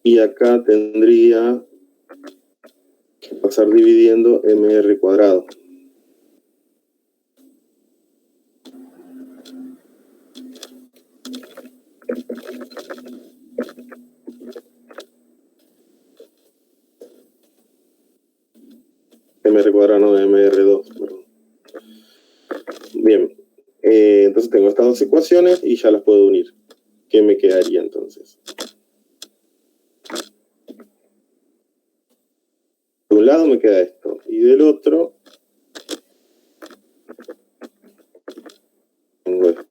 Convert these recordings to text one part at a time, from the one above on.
Y acá tendría que pasar dividiendo mr cuadrado. Mr cuadrado, no, mr2, perdón. Bien, entonces tengo estas dos ecuaciones y ya las puedo unir. ¿Qué me quedaría entonces? De un lado me queda esto, y del otro tengo esto.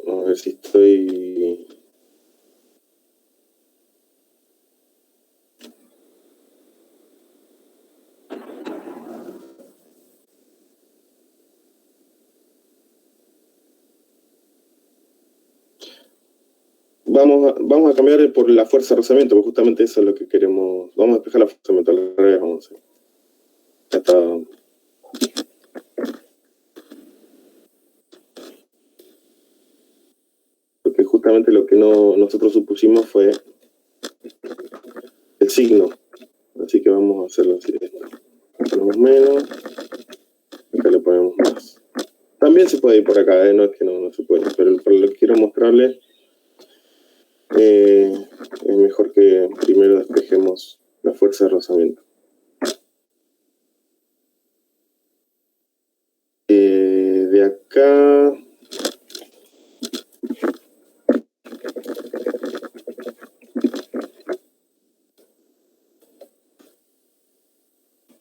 Vamos a ver si estoy... Vamos a cambiar por la fuerza de rozamiento, porque justamente eso es lo que queremos. Vamos a despejar la fuerza de rozamiento al revés, vamos a hacer. Ya está. Porque justamente lo que nosotros supusimos fue el signo. Así que vamos a hacerlo así. Le ponemos menos, acá le ponemos más. También se puede ir por acá, no es que no se puede, pero lo que quiero mostrarles es mejor que primero despejemos la fuerza de rozamiento. De acá...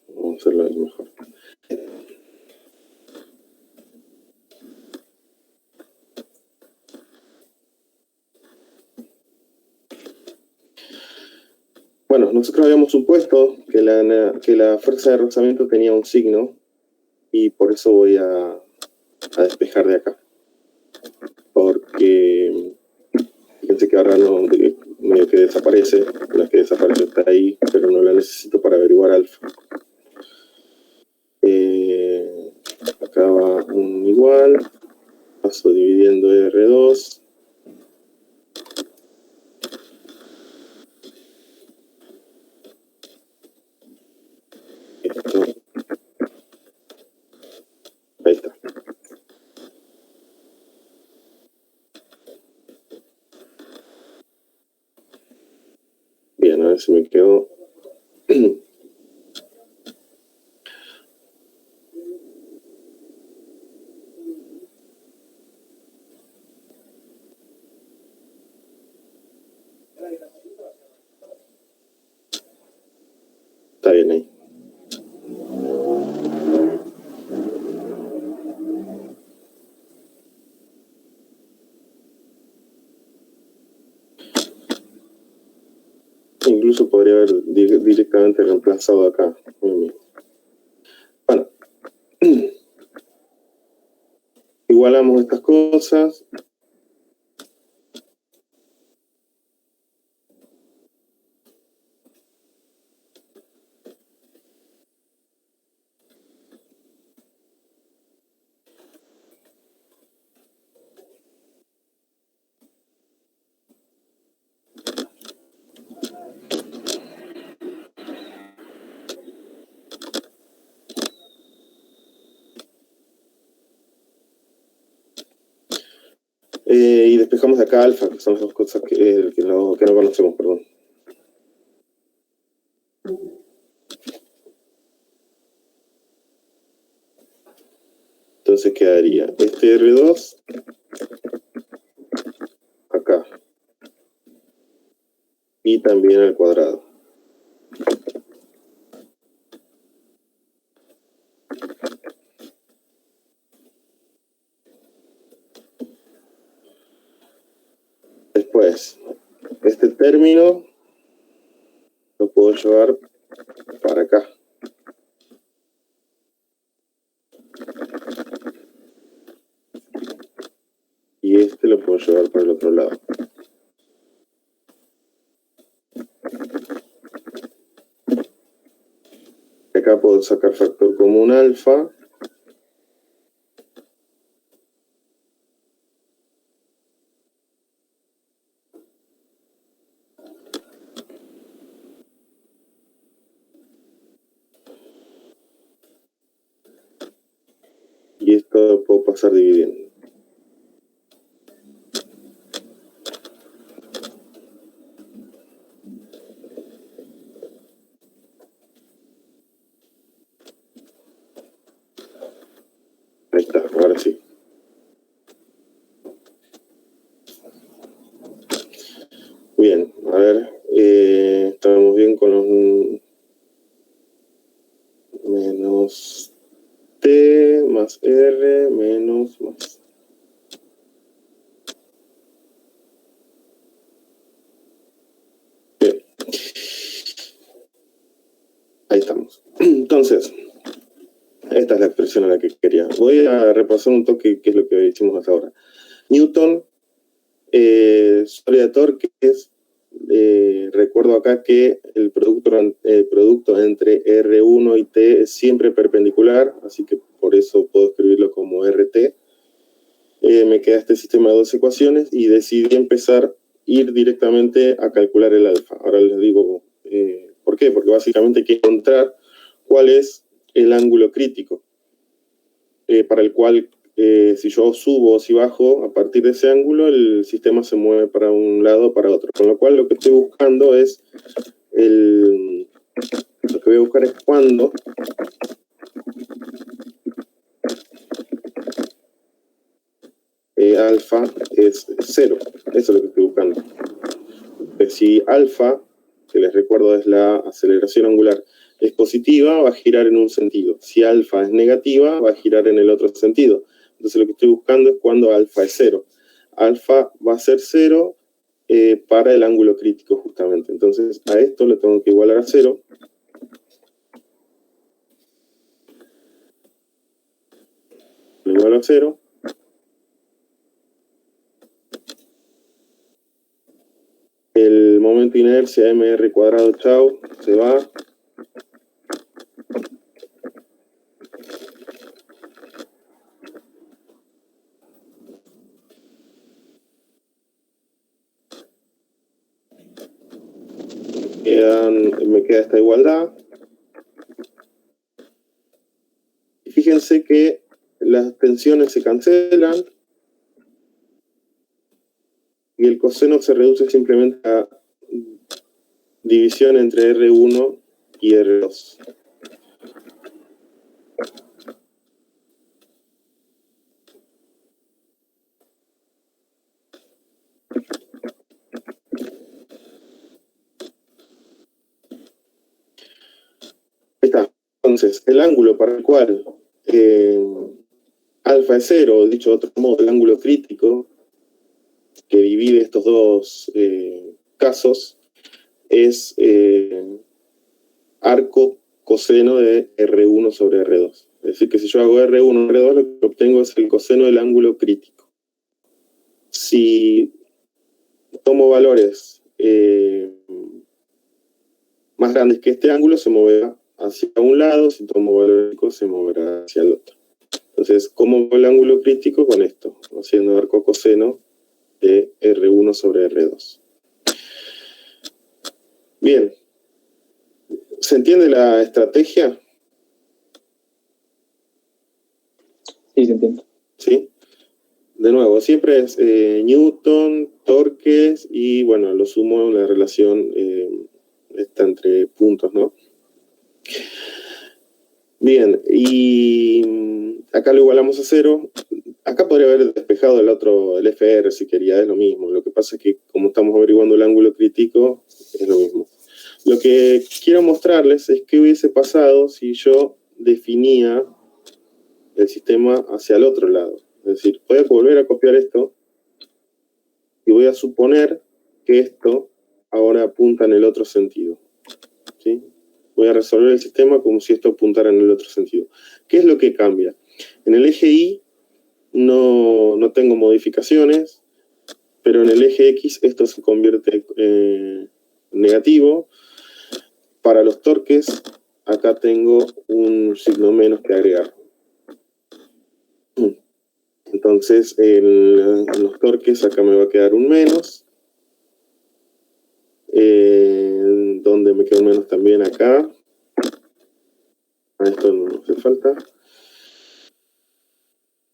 Vamos a hacerlo mejor. Bueno, nosotros habíamos supuesto que la fuerza de rozamiento tenía un signo y por eso voy a despejar de acá. Porque fíjense que ahora medio que desaparece, no es que desaparece, está ahí, pero no la necesito para averiguar alfa. Acá va un igual, paso dividiendo R2. Esto. Ahí está. Bien, a ver si me quedo. Está bien ahí. Incluso podría haber directamente reemplazado acá. Bueno, igualamos estas cosas. Y despejamos de acá alfa, que son las dos cosas que no conocemos, perdón. Entonces quedaría este R2 acá. Y también al cuadrado. Después, este término lo puedo llevar para acá. Y este lo puedo llevar para el otro lado. Acá puedo sacar factor común alfa. Y esto puedo pasar dividiendo. Ahí está, ahora sí. Bien, a ver, estamos bien con los menos t más r menos más. Bien. Ahí estamos. Entonces, esta es la expresión a la que quería. Voy a repasar un toque qué es lo que hicimos hasta ahora. Newton, sólida de torque es, recuerdo acá que el producto entre R1 y T es siempre perpendicular, así que por eso puedo escribirlo como RT. Me queda este sistema de dos ecuaciones y decidí ir directamente a calcular el alfa. Ahora les digo por qué, porque básicamente hay que encontrar cuál es el ángulo crítico para el cual si yo subo o si bajo, a partir de ese ángulo el sistema se mueve para un lado o para otro. Con lo cual lo que estoy buscando es lo que voy a buscar es cuando alfa es 0. Eso es lo que estoy buscando. Si alfa, que les recuerdo es la aceleración angular, es positiva, va a girar en un sentido. Si alfa es negativa, va a girar en el otro sentido. Entonces lo que estoy buscando es cuando alfa es 0. Alfa va a ser 0 para el ángulo crítico justamente. Entonces a esto le tengo que igualar a 0. Lo igualo a 0. El momento de inercia mr cuadrado chau se va. Me queda esta igualdad. Y fíjense que las tensiones se cancelan y el coseno se reduce simplemente a división entre R1 y R2. Ahí está. Entonces, el ángulo para el cual alfa es 0, o dicho de otro modo, el ángulo crítico que divide estos dos casos es arco coseno de R1 sobre R2. Es decir, que si yo hago R1 R2, lo que obtengo es el coseno del ángulo crítico. Si tomo valores más grandes que este ángulo, se moverá hacia un lado. Si tomo valores chicos, se moverá hacia el otro. Entonces, ¿cómo veo el ángulo crítico? Con esto, haciendo arco coseno de R1 sobre R2. Bien. ¿Se entiende la estrategia? Sí, se entiende. ¿Sí? De nuevo, siempre es Newton, torques y, bueno, lo sumo la relación está entre puntos, ¿no? Bien, y acá lo igualamos a 0. Acá podría haber despejado el FR si quería, es lo mismo. Lo que pasa es que como estamos averiguando el ángulo crítico, es lo mismo. Lo que quiero mostrarles es qué hubiese pasado si yo definía el sistema hacia el otro lado. Es decir, voy a volver a copiar esto y voy a suponer que esto ahora apunta en el otro sentido. ¿Sí? Voy a resolver el sistema como si esto apuntara en el otro sentido. ¿Qué es lo que cambia? En el eje Y no tengo modificaciones, pero en el eje X esto se convierte en negativo. Para los torques acá tengo un signo menos que agregar. Entonces, en los torques acá me va a quedar un menos. Donde me queda un menos también acá. A esto no hace falta.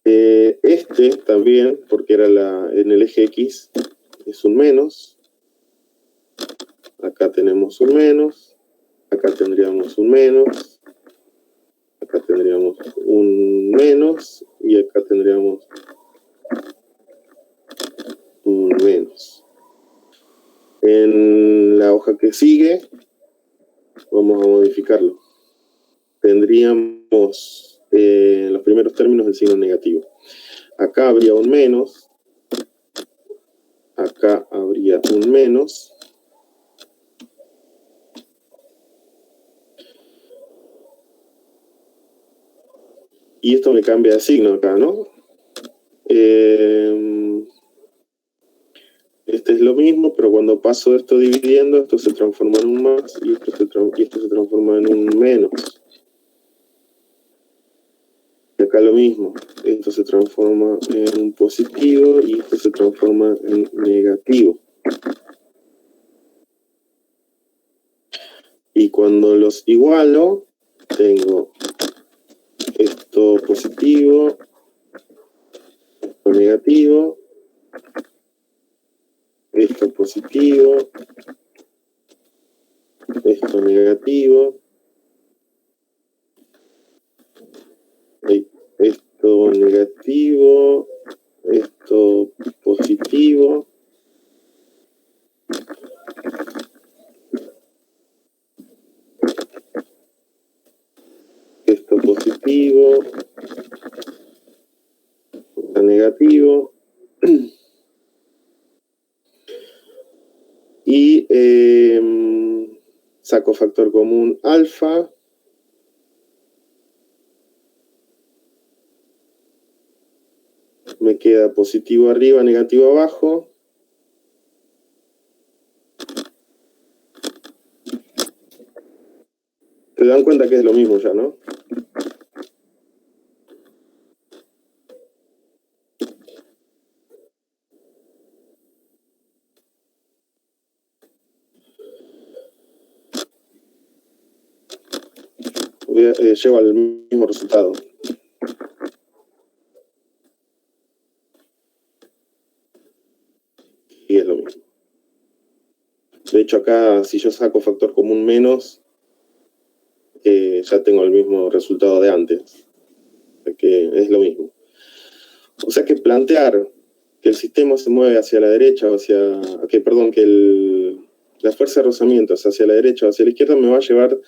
Este también, porque era en el eje X, es un menos. Acá tenemos un menos. Acá tendríamos un menos. Acá tendríamos un menos. Y acá tendríamos un menos. En la hoja que sigue, vamos a modificarlo. Tendríamos en los primeros términos el signo negativo. Acá habría un menos. Acá habría un menos. Y esto me cambia de signo acá, ¿no? Este es lo mismo, pero cuando paso esto dividiendo, esto se transforma en un más y esto se transforma en un menos. Y acá lo mismo, esto se transforma en un positivo y esto se transforma en negativo. Y cuando los igualo, tengo esto positivo, esto negativo, esto positivo, esto negativo, esto negativo, esto positivo, esto positivo, esto negativo, y saco factor común alfa, me queda positivo arriba, negativo abajo. Se dan cuenta que es lo mismo ya, ¿no? Llevo al mismo resultado. Y es lo mismo. De hecho, acá, si yo saco factor común menos, ya tengo el mismo resultado de antes. Que es lo mismo. O sea que plantear que el sistema se mueve hacia la derecha o hacia... que la fuerza de rozamiento es hacia la derecha o hacia la izquierda me va a llevar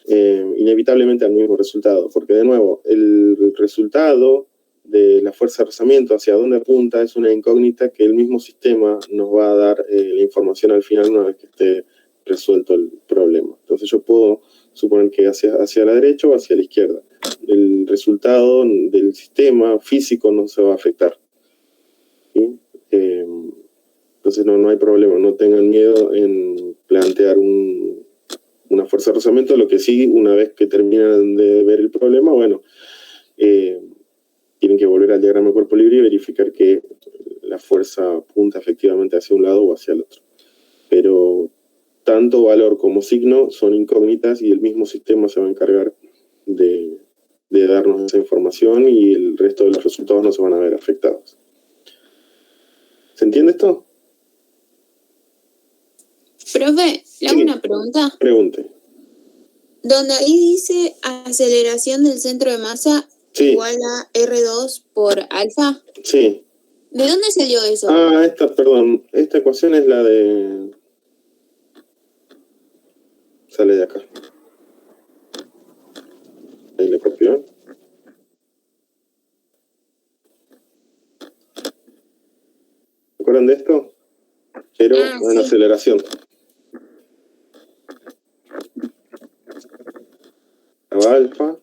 inevitablemente al mismo resultado. Porque, de nuevo, el resultado de la fuerza de rozamiento, hacia dónde apunta, es una incógnita que el mismo sistema nos va a dar la información al final una vez que esté resuelto el problema. Entonces yo puedo suponer que hacia la derecha o hacia la izquierda. El resultado del sistema físico no se va a afectar. ¿Sí? Entonces no hay problema, no tengan miedo en plantear una fuerza de rozamiento. Lo que sí, una vez que terminan de ver el problema, bueno, tienen que volver al diagrama de cuerpo libre y verificar que la fuerza apunta efectivamente hacia un lado o hacia el otro. Pero tanto valor como signo son incógnitas y el mismo sistema se va a encargar de darnos esa información y el resto de los resultados no se van a ver afectados. ¿Se entiende esto? Profe, le hago una pregunta. Pregunte. Donde ahí dice aceleración del centro de masa igual a R2 por alfa. Sí. ¿De dónde salió eso? Esta ecuación es la de... Sale de acá. Ahí le copió. ¿Se acuerdan de esto? Pero en aceleración. Alfa.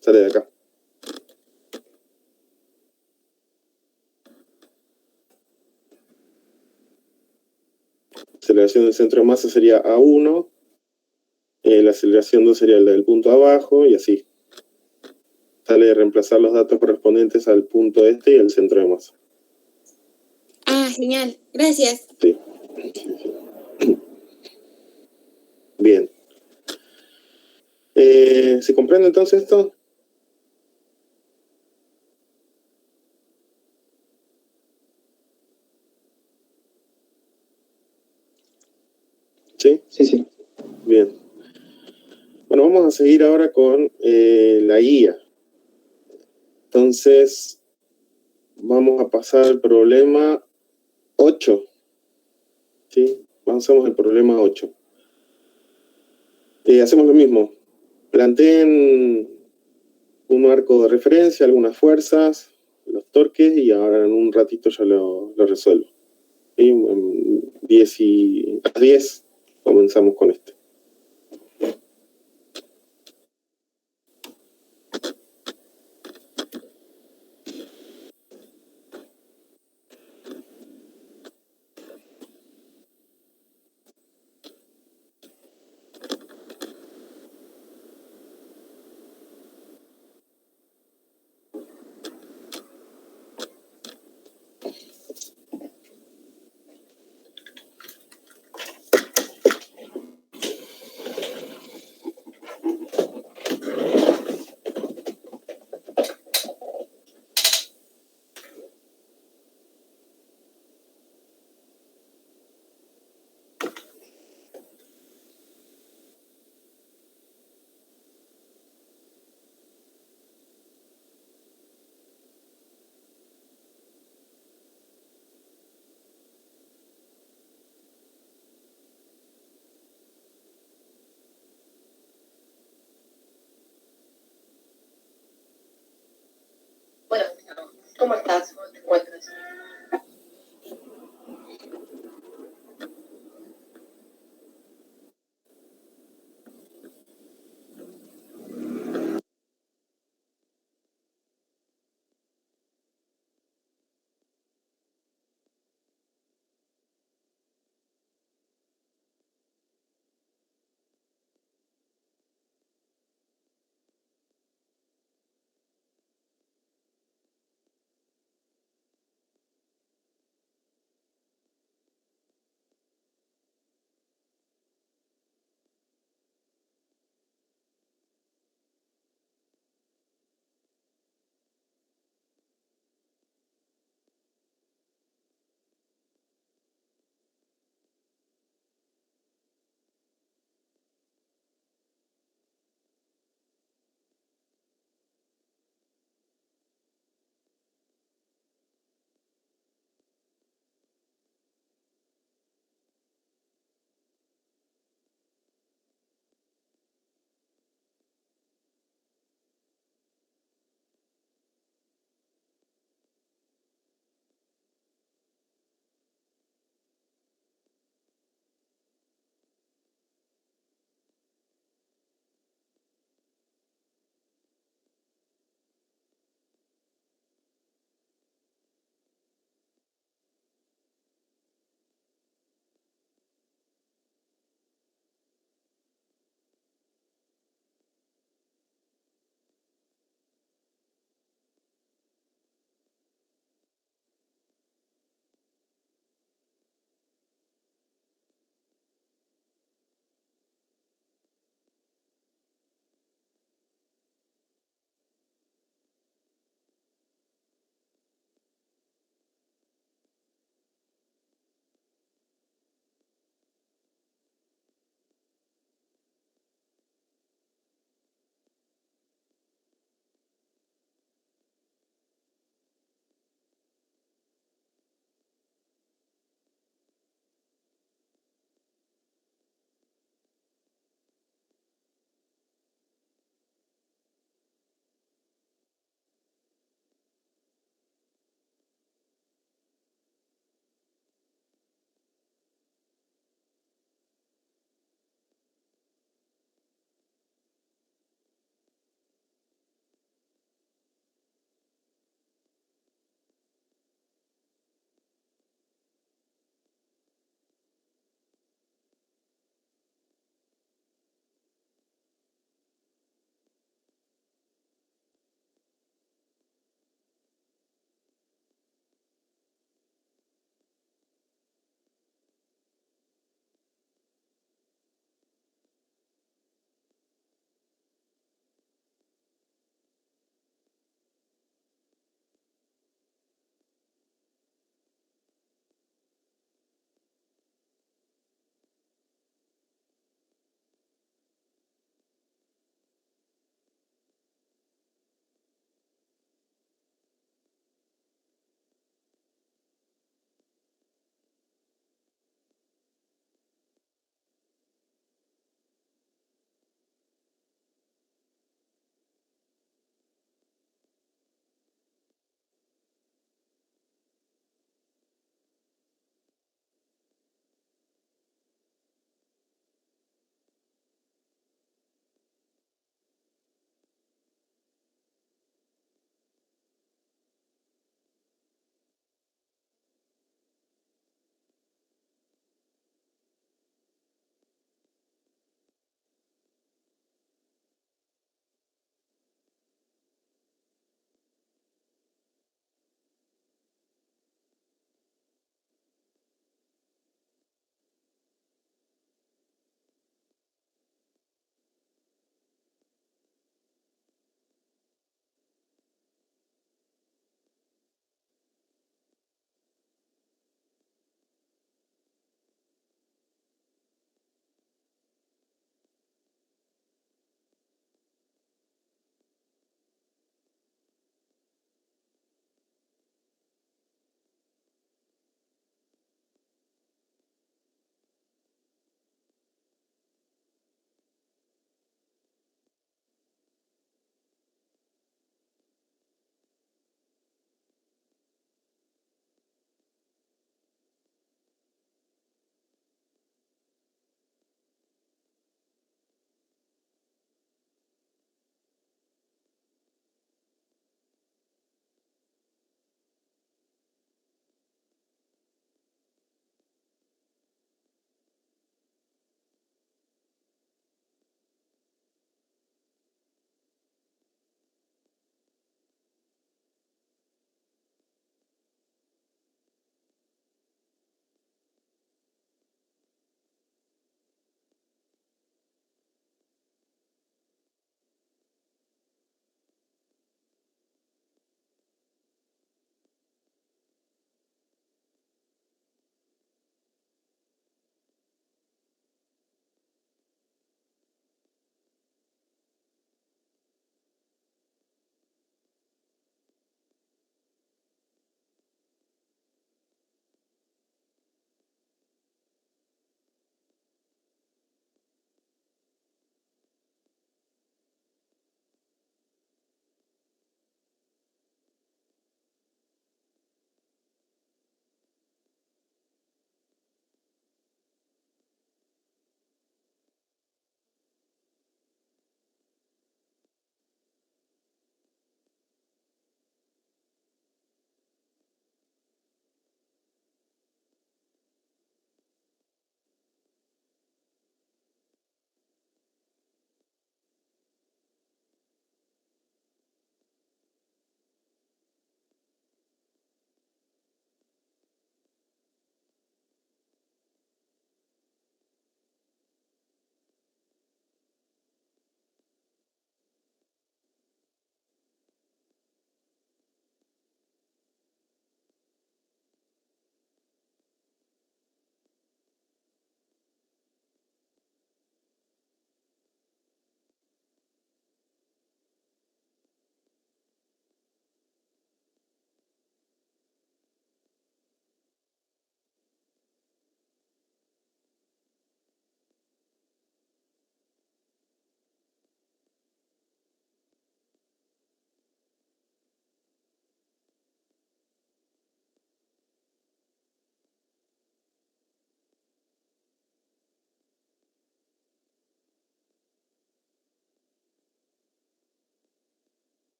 Sale de acá. aceleración del centro de masa sería A1, la aceleración 2 sería la del punto abajo, y así. Sale de reemplazar los datos correspondientes al punto este y al centro de masa. Ah, genial. Gracias. Sí. Bien. ¿Se comprende entonces esto? ¿Sí? Sí, sí. Bien. Bueno, vamos a seguir ahora con la guía. Entonces, vamos a pasar al problema 8. ¿Sí? Avanzamos al problema 8. Hacemos lo mismo. Planteen un marco de referencia, algunas fuerzas, los torques, y ahora en un ratito ya lo resuelvo. ¿Sí? A 10 comenzamos con este. Bueno, ¿cómo estás? ¿Cómo te encuentras?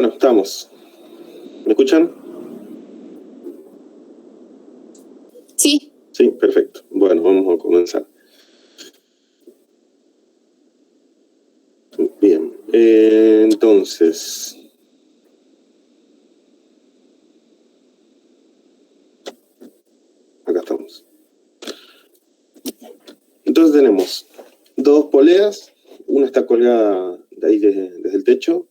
Bueno, estamos. ¿Me escuchan? Sí. Sí, perfecto. Bueno, vamos a comenzar. Bien, entonces... Acá estamos. Entonces tenemos dos poleas, una está colgada de ahí desde el techo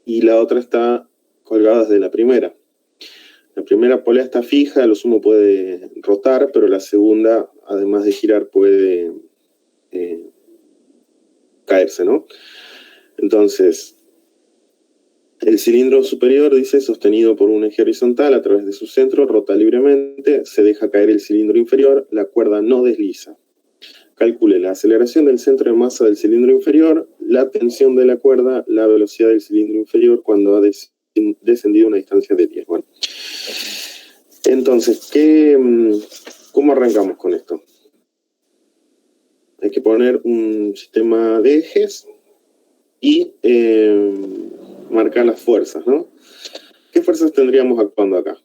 y la otra está colgada desde la primera. La primera polea está fija, a lo sumo puede rotar, pero la segunda, además de girar, puede caerse, ¿no? Entonces, el cilindro superior, dice, sostenido por un eje horizontal a través de su centro, rota libremente, se deja caer el cilindro inferior, la cuerda no desliza. Calcule la aceleración del centro de masa del cilindro inferior, la tensión de la cuerda, la velocidad del cilindro inferior cuando ha descendido una distancia de 10. Bueno. Entonces, ¿cómo arrancamos con esto? Hay que poner un sistema de ejes y marcar las fuerzas, ¿no? ¿Qué fuerzas tendríamos actuando acá?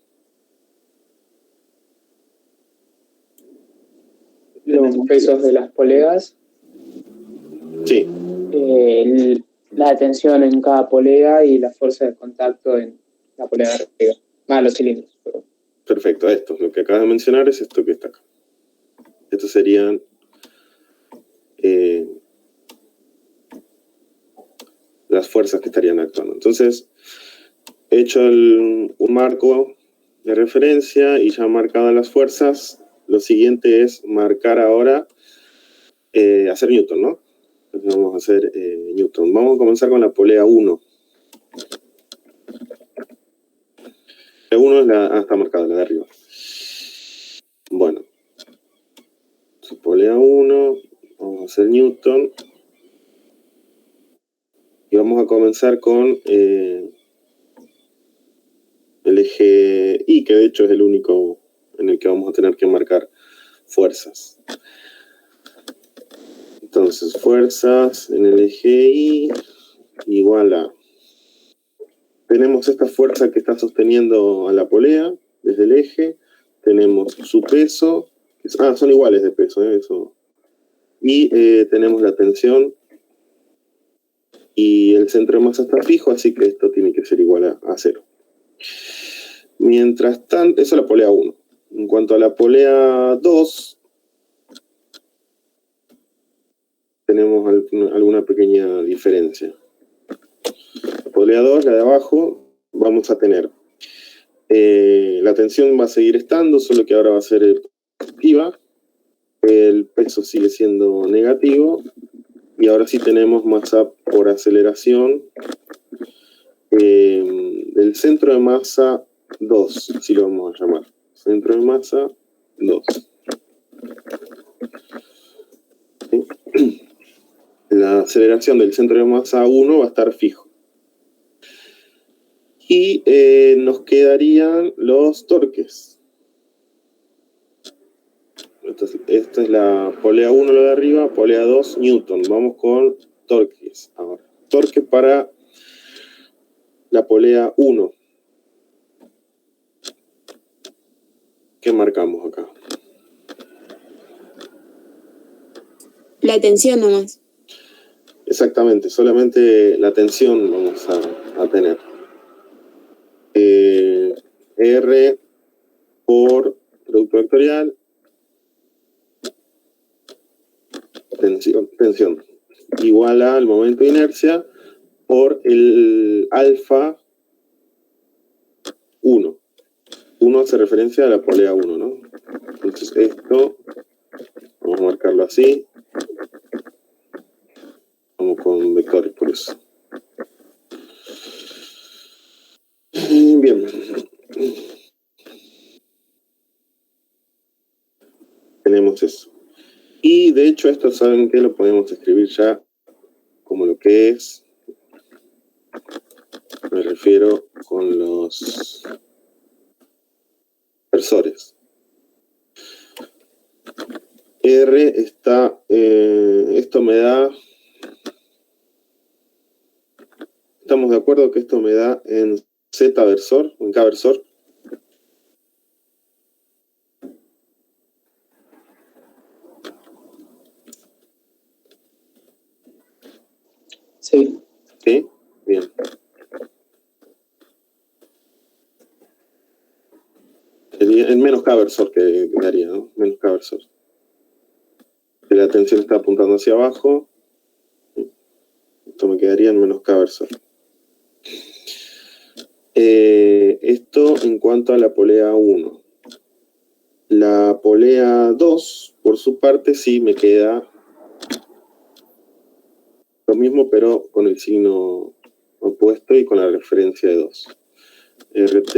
Los pesos de las poleas. Sí. La tensión en cada polea y la fuerza de contacto en la polea de arriba. Los cilindros. Perdón. Perfecto, esto, lo que acabas de mencionar es esto que está acá. Estos serían las fuerzas que estarían actuando. Entonces, he hecho un marco de referencia y ya marcadas las fuerzas, lo siguiente es marcar ahora, hacer Newton, ¿no? Entonces vamos a hacer Newton. Vamos a comenzar con la polea 1. La 1 es está marcada, la de arriba. Bueno. Polea 1, vamos a hacer Newton. Y vamos a comenzar con el eje Y, que de hecho es el único en el que vamos a tener que marcar fuerzas. Entonces, fuerzas en el eje Y igual a... Tenemos esta fuerza que está sosteniendo a la polea desde el eje. Tenemos su peso. Son iguales de peso, eso. Y tenemos la tensión. Y el centro de masa está fijo, así que esto tiene que ser igual a 0. Mientras tanto, eso es la polea 1. En cuanto a la polea 2, tenemos alguna pequeña diferencia. La polea 2, la de abajo, vamos a tener la tensión va a seguir estando, solo que ahora va a ser positiva. El peso sigue siendo negativo. Y ahora sí tenemos masa por aceleración del centro de masa 2, si lo vamos a llamar. Centro de masa 2. ¿Sí? La aceleración del centro de masa 1 va a estar fijo. Y nos quedarían los torques. Esta es la polea 1, la de arriba, polea 2, Newton. Vamos con torques ahora. Torque para la polea 1. ¿Qué marcamos acá? La tensión nomás. Exactamente, solamente la tensión vamos a tener. R por producto vectorial. Tensión igual al momento de inercia por el alfa 1. 1 hace referencia a la polea 1, ¿no? Entonces esto, vamos a marcarlo así. Vamos con vectores por eso. Bien. Tenemos eso. Y de hecho esto, ¿saben qué? Lo podemos escribir ya como lo que es. Me refiero con los versores. R está, esto me da ¿Estamos de acuerdo que esto me da en Z versor, en K versor? Sí. ¿Sí? Bien. Sería en menos K versor que daría, ¿no? Menos K versor. Si la atención está apuntando hacia abajo, esto me quedaría en menos K versor. Esto en cuanto a la polea 1. La polea 2, por su parte, sí me queda lo mismo, pero con el signo opuesto y con la referencia de 2. RT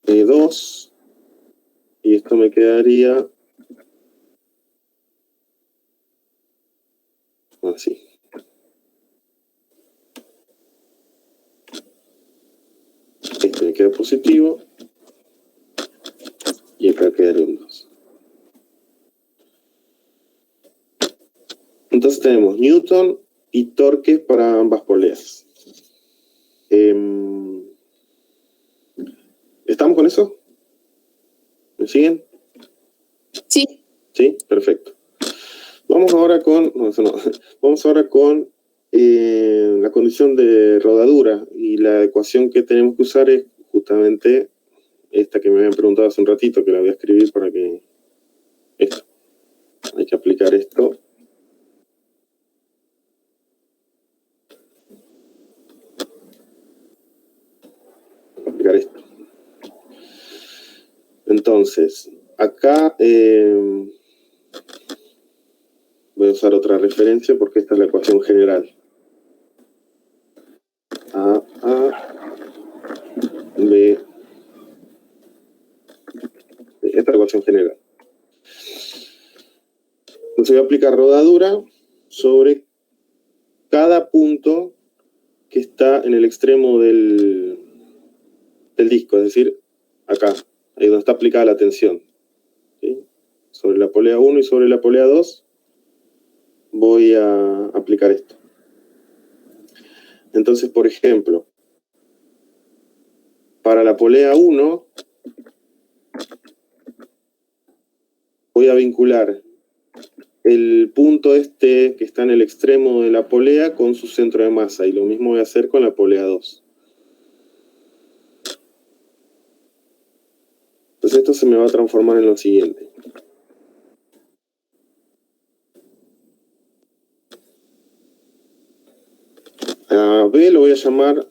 2, y esto me quedaría así. Este me queda positivo y acá quedaría un 2. Entonces tenemos Newton y torques para ambas poleas. ¿Estamos con eso? ¿Me siguen? Sí. Sí, perfecto. Vamos ahora con, vamos ahora con la condición de rodadura, y la ecuación que tenemos que usar es justamente esta que me habían preguntado hace un ratito, que la voy a escribir para que esto. Hay que aplicar esto. Aplicar esto. Entonces, acá voy a usar otra referencia porque esta es la ecuación general. A, B. Esta es la ecuación general. Entonces voy a aplicar rodadura sobre cada punto que está en el extremo del disco, es decir, acá, ahí donde está aplicada la tensión. ¿Sí? Sobre la polea 1 y sobre la polea 2 voy a aplicar esto. Entonces, por ejemplo, para la polea 1 voy a vincular el punto este que está en el extremo de la polea con su centro de masa, y lo mismo voy a hacer con la polea 2. Entonces esto se me va a transformar en lo siguiente. A B lo voy a llamar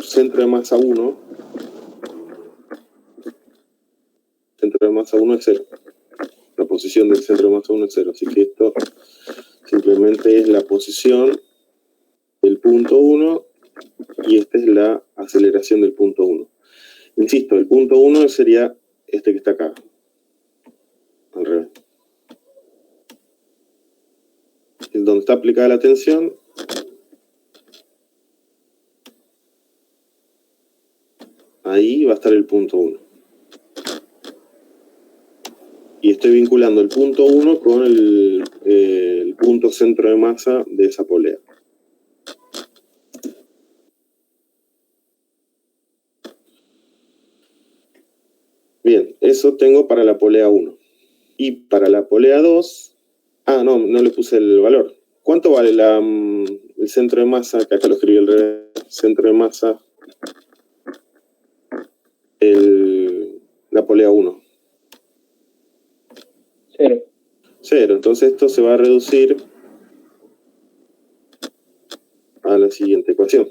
centro de masa 1. Centro de masa 1 es 0. La posición del centro de masa 1 es 0. Así que esto simplemente es la posición del punto 1 y esta es la aceleración del punto 1. Insisto, el punto 1 sería este que está acá. Al revés. Es donde está aplicada la tensión. Ahí va a estar el punto 1. Y estoy vinculando el punto 1 con el punto centro de masa de esa polea. Bien, eso tengo para la polea 1. Y para la polea 2... no le puse el valor. ¿Cuánto vale el centro de masa? Que acá lo escribí al revés. Centro de masa. La polea 1. 0. 0. Entonces esto se va a reducir a la siguiente ecuación.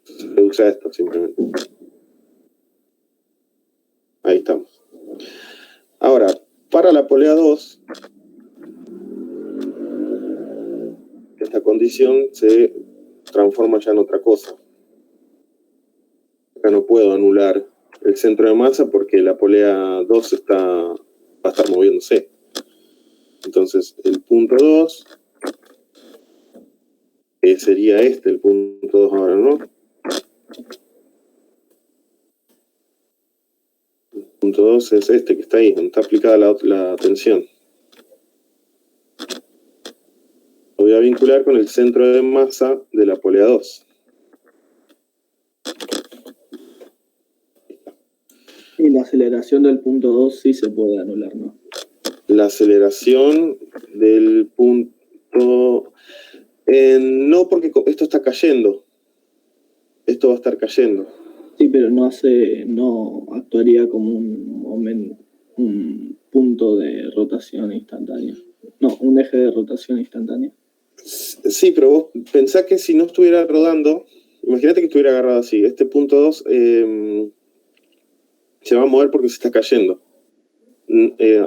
Se reduce a esto simplemente. Ahí estamos. Ahora, para la polea 2, esta condición se transforma ya en otra cosa. Acá no puedo anular el centro de masa porque la polea 2 va a estar moviéndose. Entonces, el punto 2, que sería este, el punto 2 ahora, ¿no? El Punto 2 es este que está ahí, donde está aplicada la tensión. Lo voy a vincular con el centro de masa de la polea 2. Y la aceleración del punto 2 sí se puede anular, ¿no? La aceleración del punto... no, porque esto está cayendo. Esto va a estar cayendo. Sí, pero no actuaría como un punto de rotación instantánea. No, un eje de rotación instantánea. Sí, pero vos pensás que si no estuviera rodando, imagínate que estuviera agarrado así, este punto 2 se va a mover porque se está cayendo.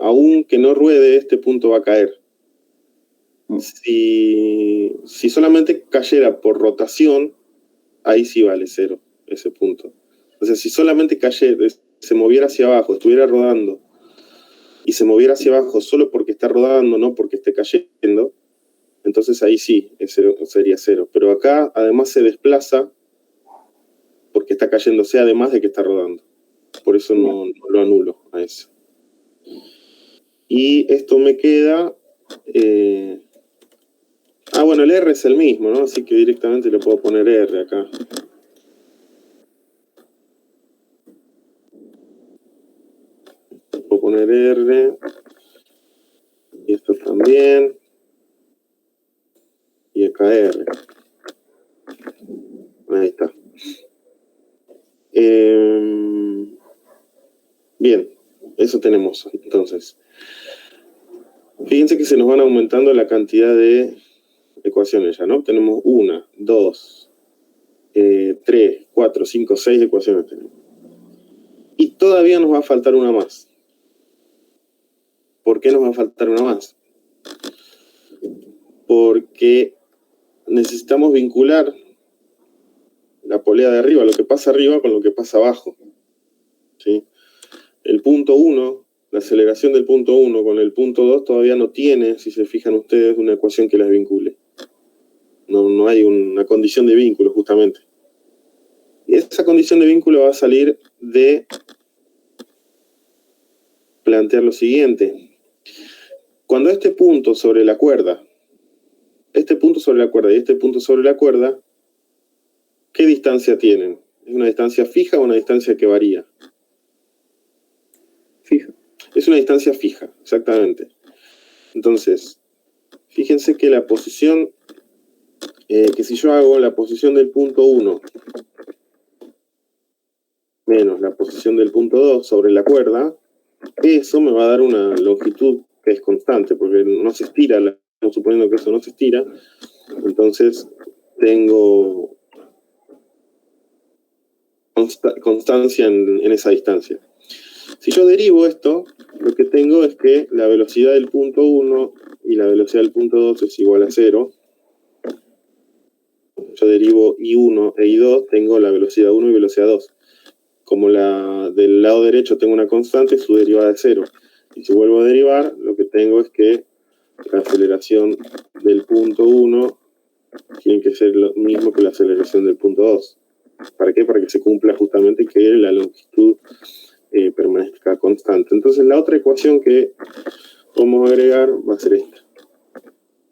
Aún que no ruede, este punto va a caer. Si solamente cayera por rotación, ahí sí vale 0 ese punto. O sea, si solamente se moviera hacia abajo, estuviera rodando, y se moviera hacia abajo solo porque está rodando, no porque esté cayendo, entonces ahí sí sería 0. Pero acá además se desplaza porque está cayéndose, además de que está rodando. Por eso no lo anulo a eso. Y esto me queda... bueno, el R es el mismo, ¿no? Así que directamente le puedo poner R acá. Puedo poner R. Y esto también. Y acá R. Ahí está. Bien, eso tenemos entonces. Fíjense que se nos van aumentando la cantidad de ecuaciones ya, ¿no? Tenemos 1, 2, 3, 4, 5, 6 ecuaciones tenemos. Y todavía nos va a faltar una más. ¿Por qué nos va a faltar una más? Porque necesitamos vincular la polea de arriba, lo que pasa arriba con lo que pasa abajo. ¿Sí? El punto 1, la aceleración del punto 1 con el punto 2 todavía no tiene, si se fijan ustedes, una ecuación que las vincule. No hay una condición de vínculo, justamente. Y esa condición de vínculo va a salir de plantear lo siguiente. Cuando este punto sobre la cuerda, y este punto sobre la cuerda, ¿qué distancia tienen? ¿Es una distancia fija o una distancia que varía? Fija. Es una distancia fija, exactamente. Entonces, fíjense que la posición, que si yo hago la posición del punto 1 menos la posición del punto 2 sobre la cuerda, eso me va a dar una longitud que es constante, porque no se estira, suponiendo que eso no se estira, entonces tengo constancia en esa distancia. Si yo derivo esto, lo que tengo es que la velocidad del punto 1 y la velocidad del punto 2 es igual a 0. Yo derivo I1 e I2, tengo la velocidad 1 y velocidad 2. Como del lado derecho tengo una constante, su derivada es 0. Y si vuelvo a derivar, lo que tengo es que la aceleración del punto 1 tiene que ser lo mismo que la aceleración del punto 2. ¿Para qué? Para que se cumpla justamente que la longitud permanezca constante. Entonces la otra ecuación que vamos a agregar va a ser esta.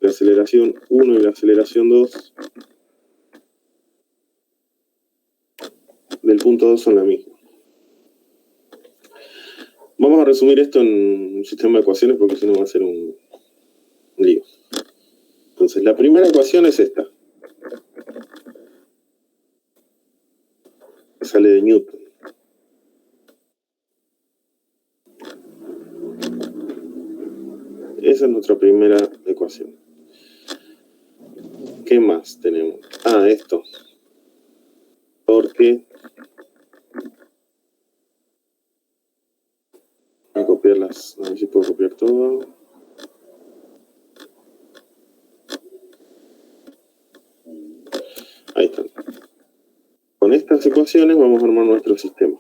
La aceleración 1 y la aceleración 2 del punto 2 son la misma. Vamos a resumir esto en un sistema de ecuaciones porque si no va a ser un lío. Entonces la primera ecuación es esta. Sale de Newton. Esa es nuestra primera ecuación. ¿Qué más tenemos? Esto. Porque voy a copiarlas. A ver si puedo copiar todo. Ahí están. Con estas ecuaciones vamos a armar nuestro sistema.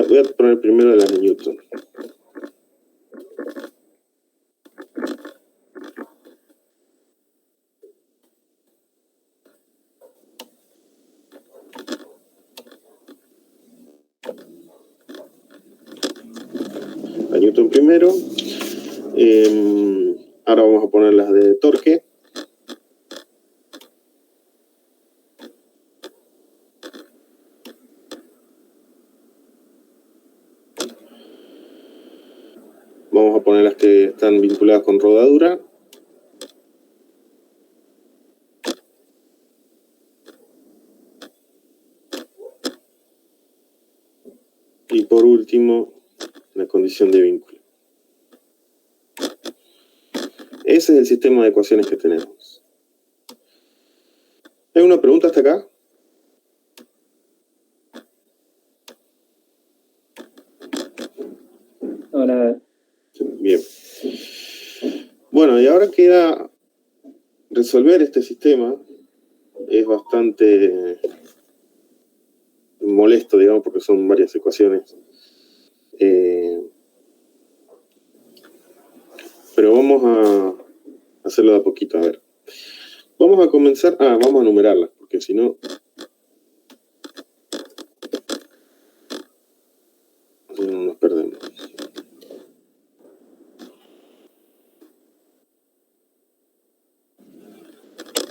Voy a poner primero las de Newton. a Newton primero. Ahora vamos a poner las de torque. Vamos a poner las que están vinculadas con rodadura. Y por último, la condición de vínculo. Ese es el sistema de ecuaciones que tenemos. ¿Hay una pregunta hasta acá? Ahora, Bien. Bueno, y ahora queda resolver este sistema. Es bastante molesto, digamos, porque son varias ecuaciones. Pero vamos a hacerlo de a poquito, a ver. Vamos a comenzar... vamos a numerarlas, porque si no... no nos perdemos.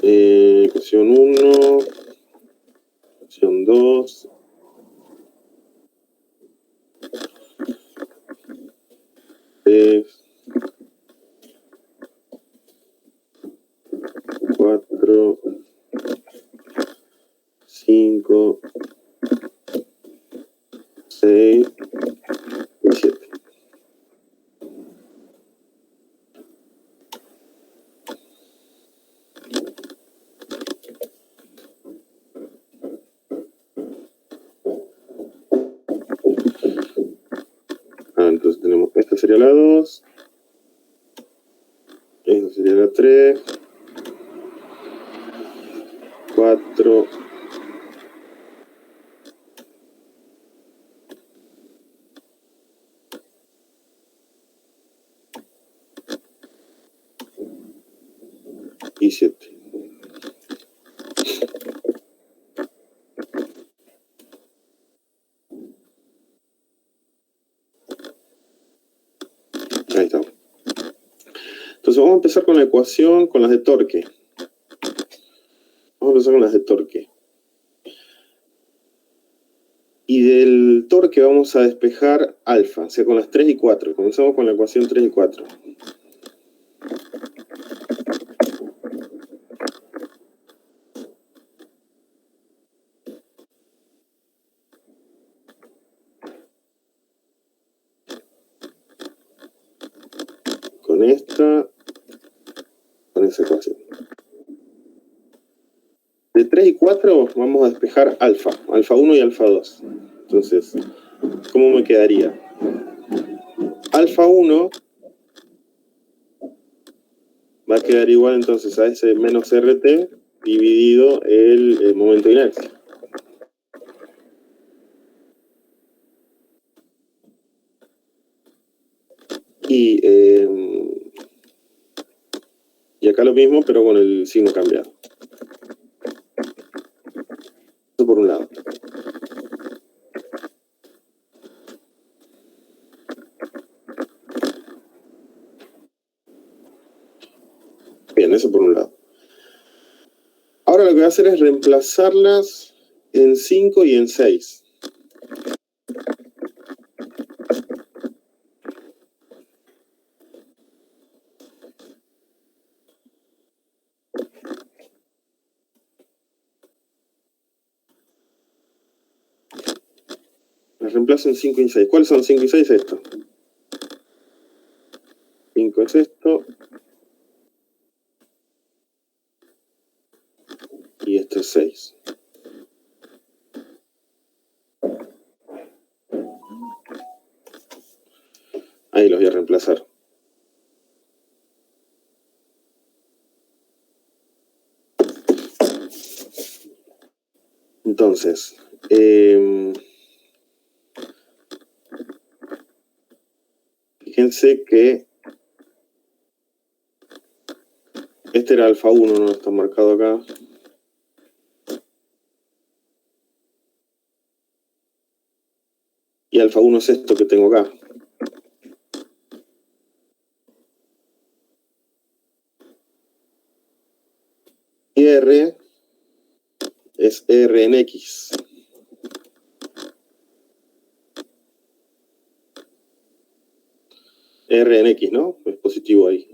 Ecuación 1, ecuación 2, cuatro, 5, 6 y 7. Entonces tenemos, esta sería la 2, esta sería la 3, 4, 7. Ahí está. Entonces vamos a empezar con la ecuación, con las de torque. Vamos a empezar con las de torque. Y del torque vamos a despejar alfa, o sea, con las 3 y 4. Comenzamos con la ecuación 3 y 4. Con esta, con esa ecuación. De 3 y 4 vamos a despejar alfa 1 y alfa 2. Entonces, ¿cómo me quedaría? Alfa 1 va a quedar igual entonces a ese menos RT dividido el momento de inercia. Y acá lo mismo, pero con el signo cambiado. Eso por un lado. Bien, eso por un lado. Ahora lo que voy a hacer es reemplazarlas en 5 y en 6. Las reemplazo en 5 y 6. ¿Cuáles son 5 y 6? Esto. 5 es esto. Y esto es 6. Ahí los voy a reemplazar. Entonces, fíjense que este era alfa 1, no está marcado acá. Y alfa 1 es esto que tengo acá. Y R es R en X. R en X, ¿no? Es positivo ahí.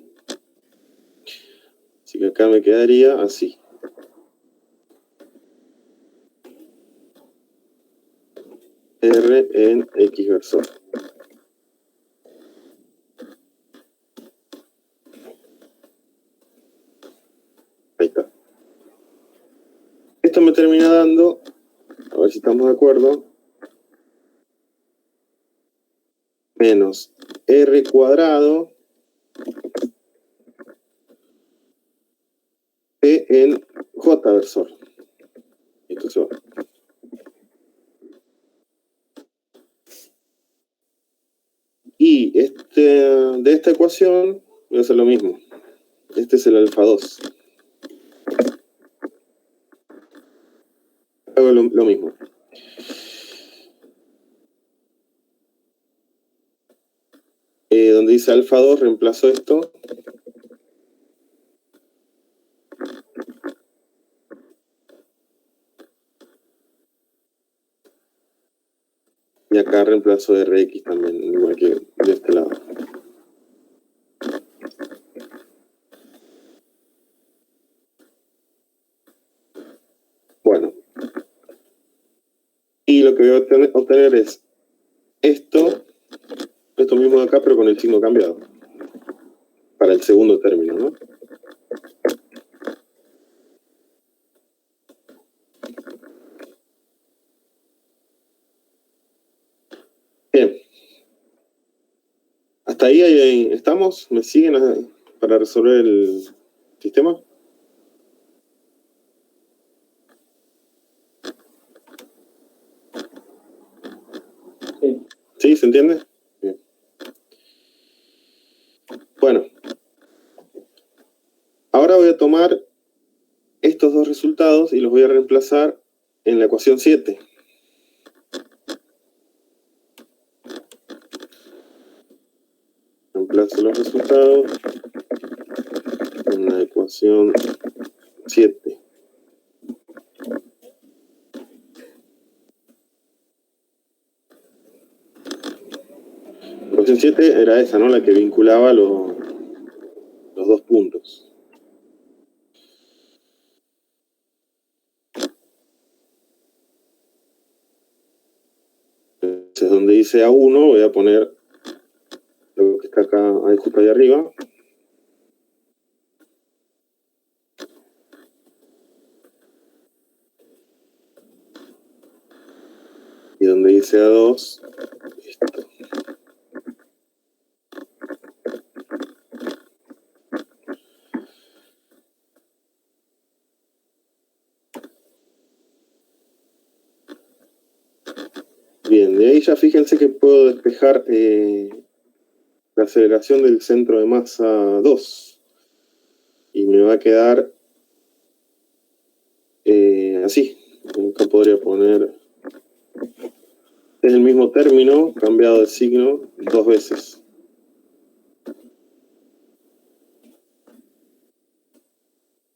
Así que acá me quedaría así. R en X versor. Ahí está. Esto me termina dando, a ver si estamos de acuerdo, menos R cuadrado P en J versor. Esto se va. Y de esta ecuación voy a hacer lo mismo. Este es el alfa 2. Hago lo mismo. Donde dice alfa 2, reemplazo esto. Y acá reemplazo Rx también, igual que de este lado. Bueno. Y lo que voy a obtener es esto mismo de acá, pero con el signo cambiado. Para el segundo término, ¿no? Bien. ¿Hasta ahí estamos? ¿Me siguen para resolver el sistema? Sí. ¿Sí? ¿Se entiende? Bien. Bueno. Ahora voy a tomar estos dos resultados y los voy a reemplazar en la ecuación 7. Reemplazo los resultados en la ecuación 7. La ecuación 7 era esa, ¿no? La que vinculaba los dos puntos. Entonces, donde dice A1, voy a poner lo que está acá, ahí justo ahí arriba. Y donde dice A2, esto. Bien, de ahí ya fíjense que puedo despejar la aceleración del centro de masa 2. Y me va a quedar así. Acá podría poner... Es el mismo término, cambiado de signo 2 veces.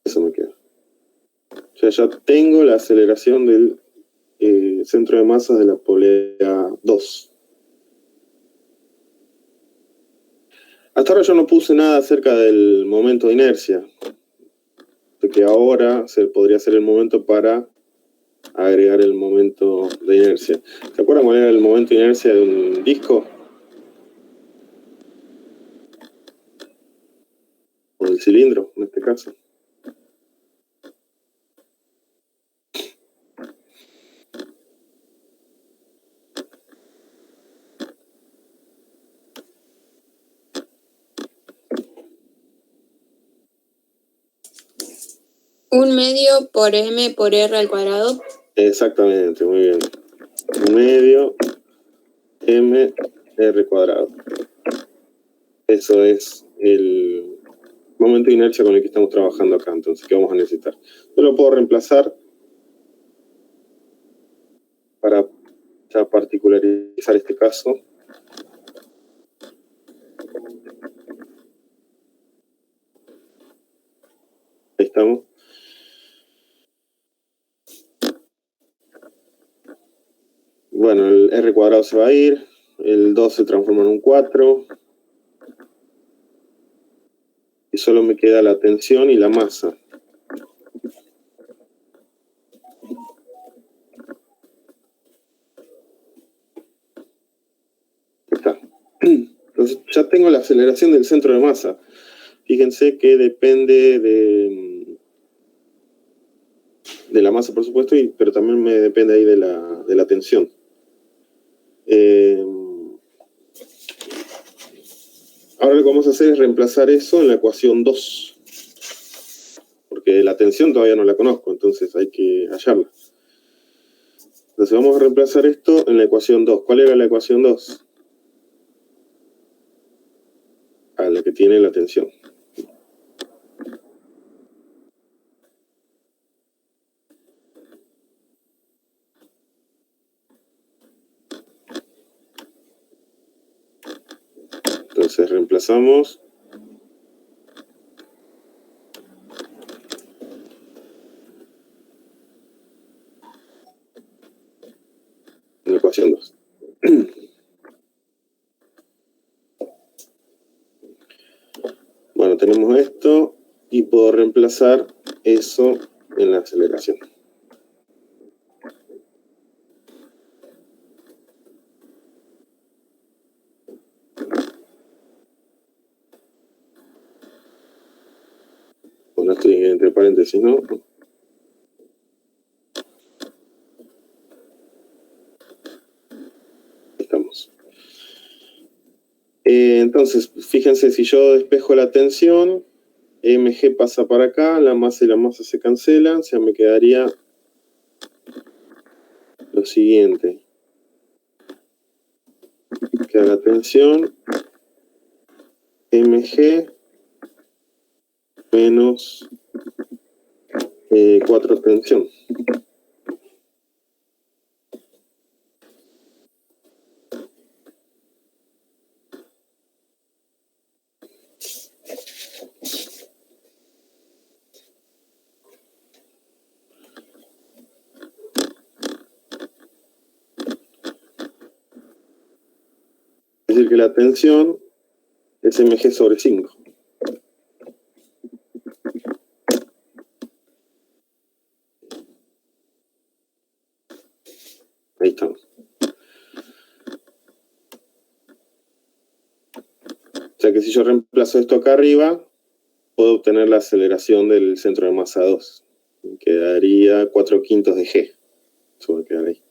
Eso me queda. O sea, ya tengo la aceleración del centro de masas de la polea 2. Hasta ahora yo no puse nada acerca del momento de inercia, de que ahora podría ser el momento para agregar el momento de inercia. ¿Se acuerdan cuál era el momento de inercia de un disco? O del cilindro, en este caso. Un medio por m por r al cuadrado. Exactamente, muy bien. Un medio m r cuadrado. Eso es el momento de inercia con el que estamos trabajando acá. Entonces, ¿qué vamos a necesitar? Yo lo puedo reemplazar para ya particularizar este caso. Ahí estamos. bueno, el R cuadrado se va a ir, el 2 se transforma en un 4, y solo me queda la tensión y la masa. Está. Entonces ya tengo la aceleración del centro de masa. Fíjense que depende de la masa, por supuesto, pero también me depende ahí de la tensión. Ahora lo que vamos a hacer es reemplazar eso en la ecuación 2. Porque la tensión todavía no la conozco, entonces hay que hallarla. Entonces vamos a reemplazar esto en la ecuación 2. ¿Cuál era la ecuación 2? A la que tiene la tensión. Entonces reemplazamos. En la ecuación 2. Bueno, tenemos esto y puedo reemplazar eso en la aceleración. Bueno, estoy entre paréntesis, ¿no? Estamos. Entonces, fíjense, si yo despejo la tensión, mg pasa para acá, la masa y la masa se cancelan, o sea, me quedaría lo siguiente. Queda la tensión, mg menos 4 tensión. Es decir, que la tensión es mg sobre 5. Ahí estamos. O sea que si yo reemplazo esto acá arriba, puedo obtener la aceleración del centro de masa 2. Quedaría 4/5 de g. Eso va a quedar ahí.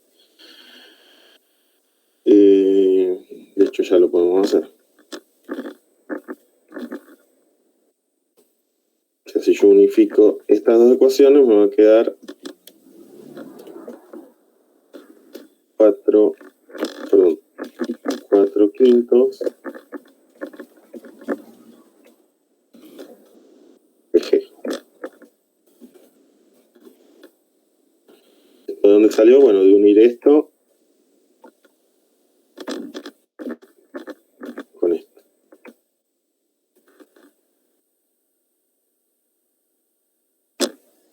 De hecho, ya lo podemos hacer. O sea, si yo unifico estas dos ecuaciones, me va a quedar 4/5 de g. ¿De dónde salió? Bueno, de unir esto con esto.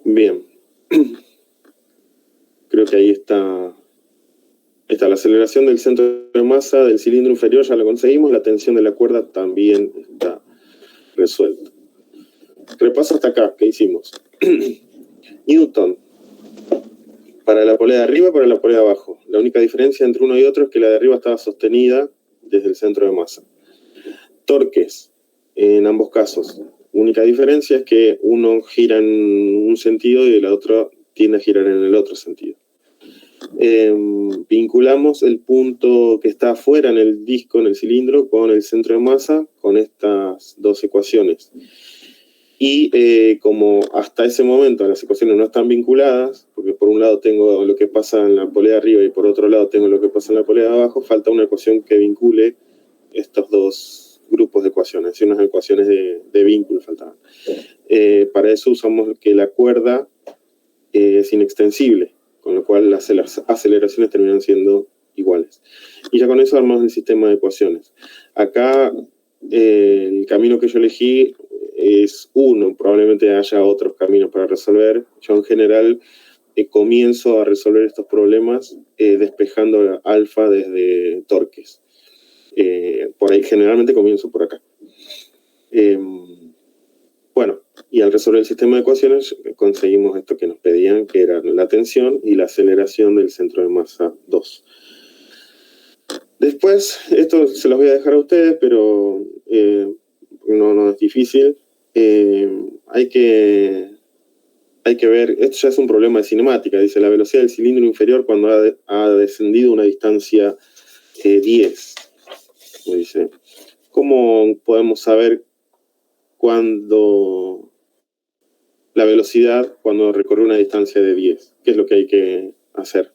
Bien. Creo que ahí está. Está la aceleración del centro de masa del cilindro inferior, ya lo conseguimos. La tensión de la cuerda también está resuelta. Repaso hasta acá, ¿qué hicimos? Newton. Para la polea de arriba y para la polea de abajo. La única diferencia entre uno y otro es que la de arriba estaba sostenida desde el centro de masa. Torques, en ambos casos. Única diferencia es que uno gira en un sentido y el otro tiende a girar en el otro sentido. Vinculamos el punto que está afuera en el disco, en el cilindro, con el centro de masa, con estas dos ecuaciones. Y como hasta ese momento las ecuaciones no están vinculadas, porque por un lado tengo lo que pasa en la polea de arriba y por otro lado tengo lo que pasa en la polea de abajo, falta una ecuación que vincule estos dos grupos de ecuaciones, y unas ecuaciones de vínculo faltaban. Para eso usamos que la cuerda es inextensible, con lo cual las aceleraciones terminan siendo iguales. Y ya con eso armamos el sistema de ecuaciones. Acá el camino que yo elegí es uno, probablemente haya otros caminos para resolver. Yo en general comienzo a resolver estos problemas despejando alfa desde torques. Por ahí generalmente comienzo por acá. Bueno, y al resolver el sistema de ecuaciones conseguimos esto que nos pedían, que era la tensión y la aceleración del centro de masa 2. Después, esto se los voy a dejar a ustedes, pero no es difícil. Hay que ver, esto ya es un problema de cinemática, dice la velocidad del cilindro inferior cuando ha descendido una distancia 10. Dice, ¿cómo podemos saber cuando la velocidad cuando recorre una distancia de 10? ¿Qué es lo que hay que hacer?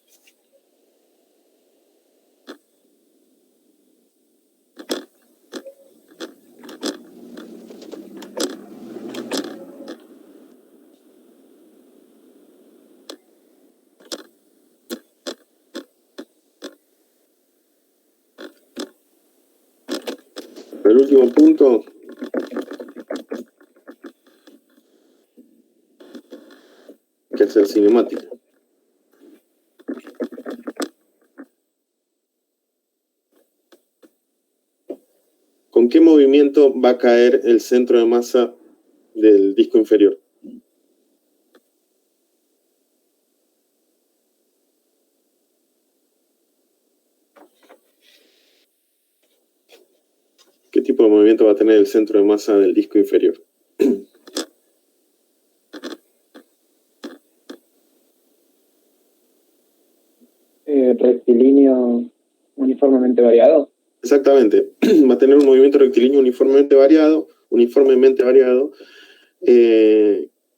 El último punto hay que hacer cinemática. ¿Con qué movimiento va a caer el centro de masa del disco inferior? ¿Qué tipo de movimiento va a tener el centro de masa del disco inferior? Rectilíneo uniformemente variado. Exactamente. Va a tener un movimiento rectilíneo uniformemente variado,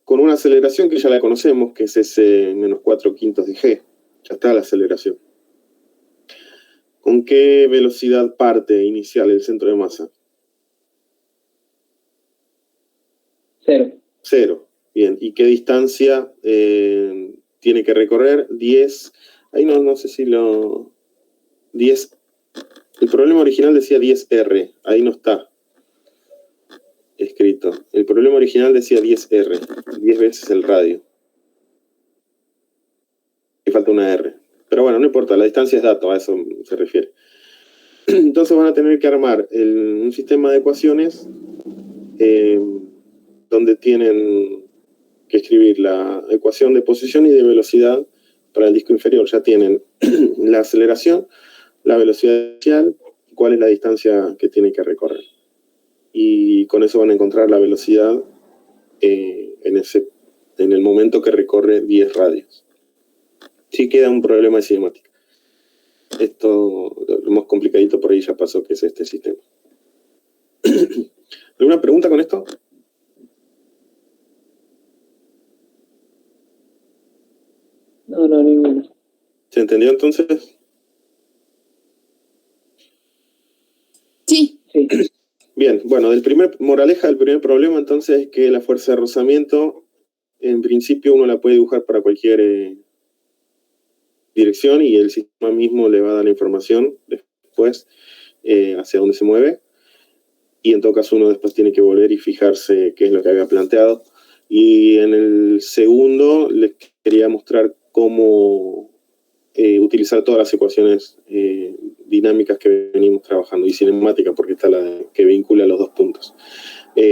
con una aceleración que ya la conocemos, que es ese menos 4/5 de g. Ya está la aceleración. ¿Con qué velocidad parte inicial el centro de masa? 0. 0. Bien. ¿Y qué distancia tiene que recorrer? 10. Ahí no sé si lo... 10. El problema original decía 10R. Ahí no está escrito. El problema original decía 10R. 10 veces el radio. Y falta una R. Pero bueno, no importa. La distancia es dato. A eso se refiere. Entonces van a tener que armar un sistema de ecuaciones donde tienen que escribir la ecuación de posición y de velocidad para el disco inferior. Ya tienen la aceleración, la velocidad inicial y cuál es la distancia que tiene que recorrer. Y con eso van a encontrar la velocidad en el momento que recorre 10 radios. Sí queda un problema de cinemática. Esto, lo más complicadito por ahí ya pasó, que es este sistema. ¿Alguna pregunta con esto? No, ninguna. ¿Se entendió entonces? Sí. Bien, bueno, moraleja del primer problema entonces es que la fuerza de rozamiento, en principio uno la puede dibujar para cualquier dirección y el sistema mismo le va a dar la información después hacia dónde se mueve, y en todo caso uno después tiene que volver y fijarse qué es lo que había planteado. Y en el segundo les quería mostrar cómo utilizar todas las ecuaciones dinámicas que venimos trabajando, y cinemática, porque está la que vincula los dos puntos.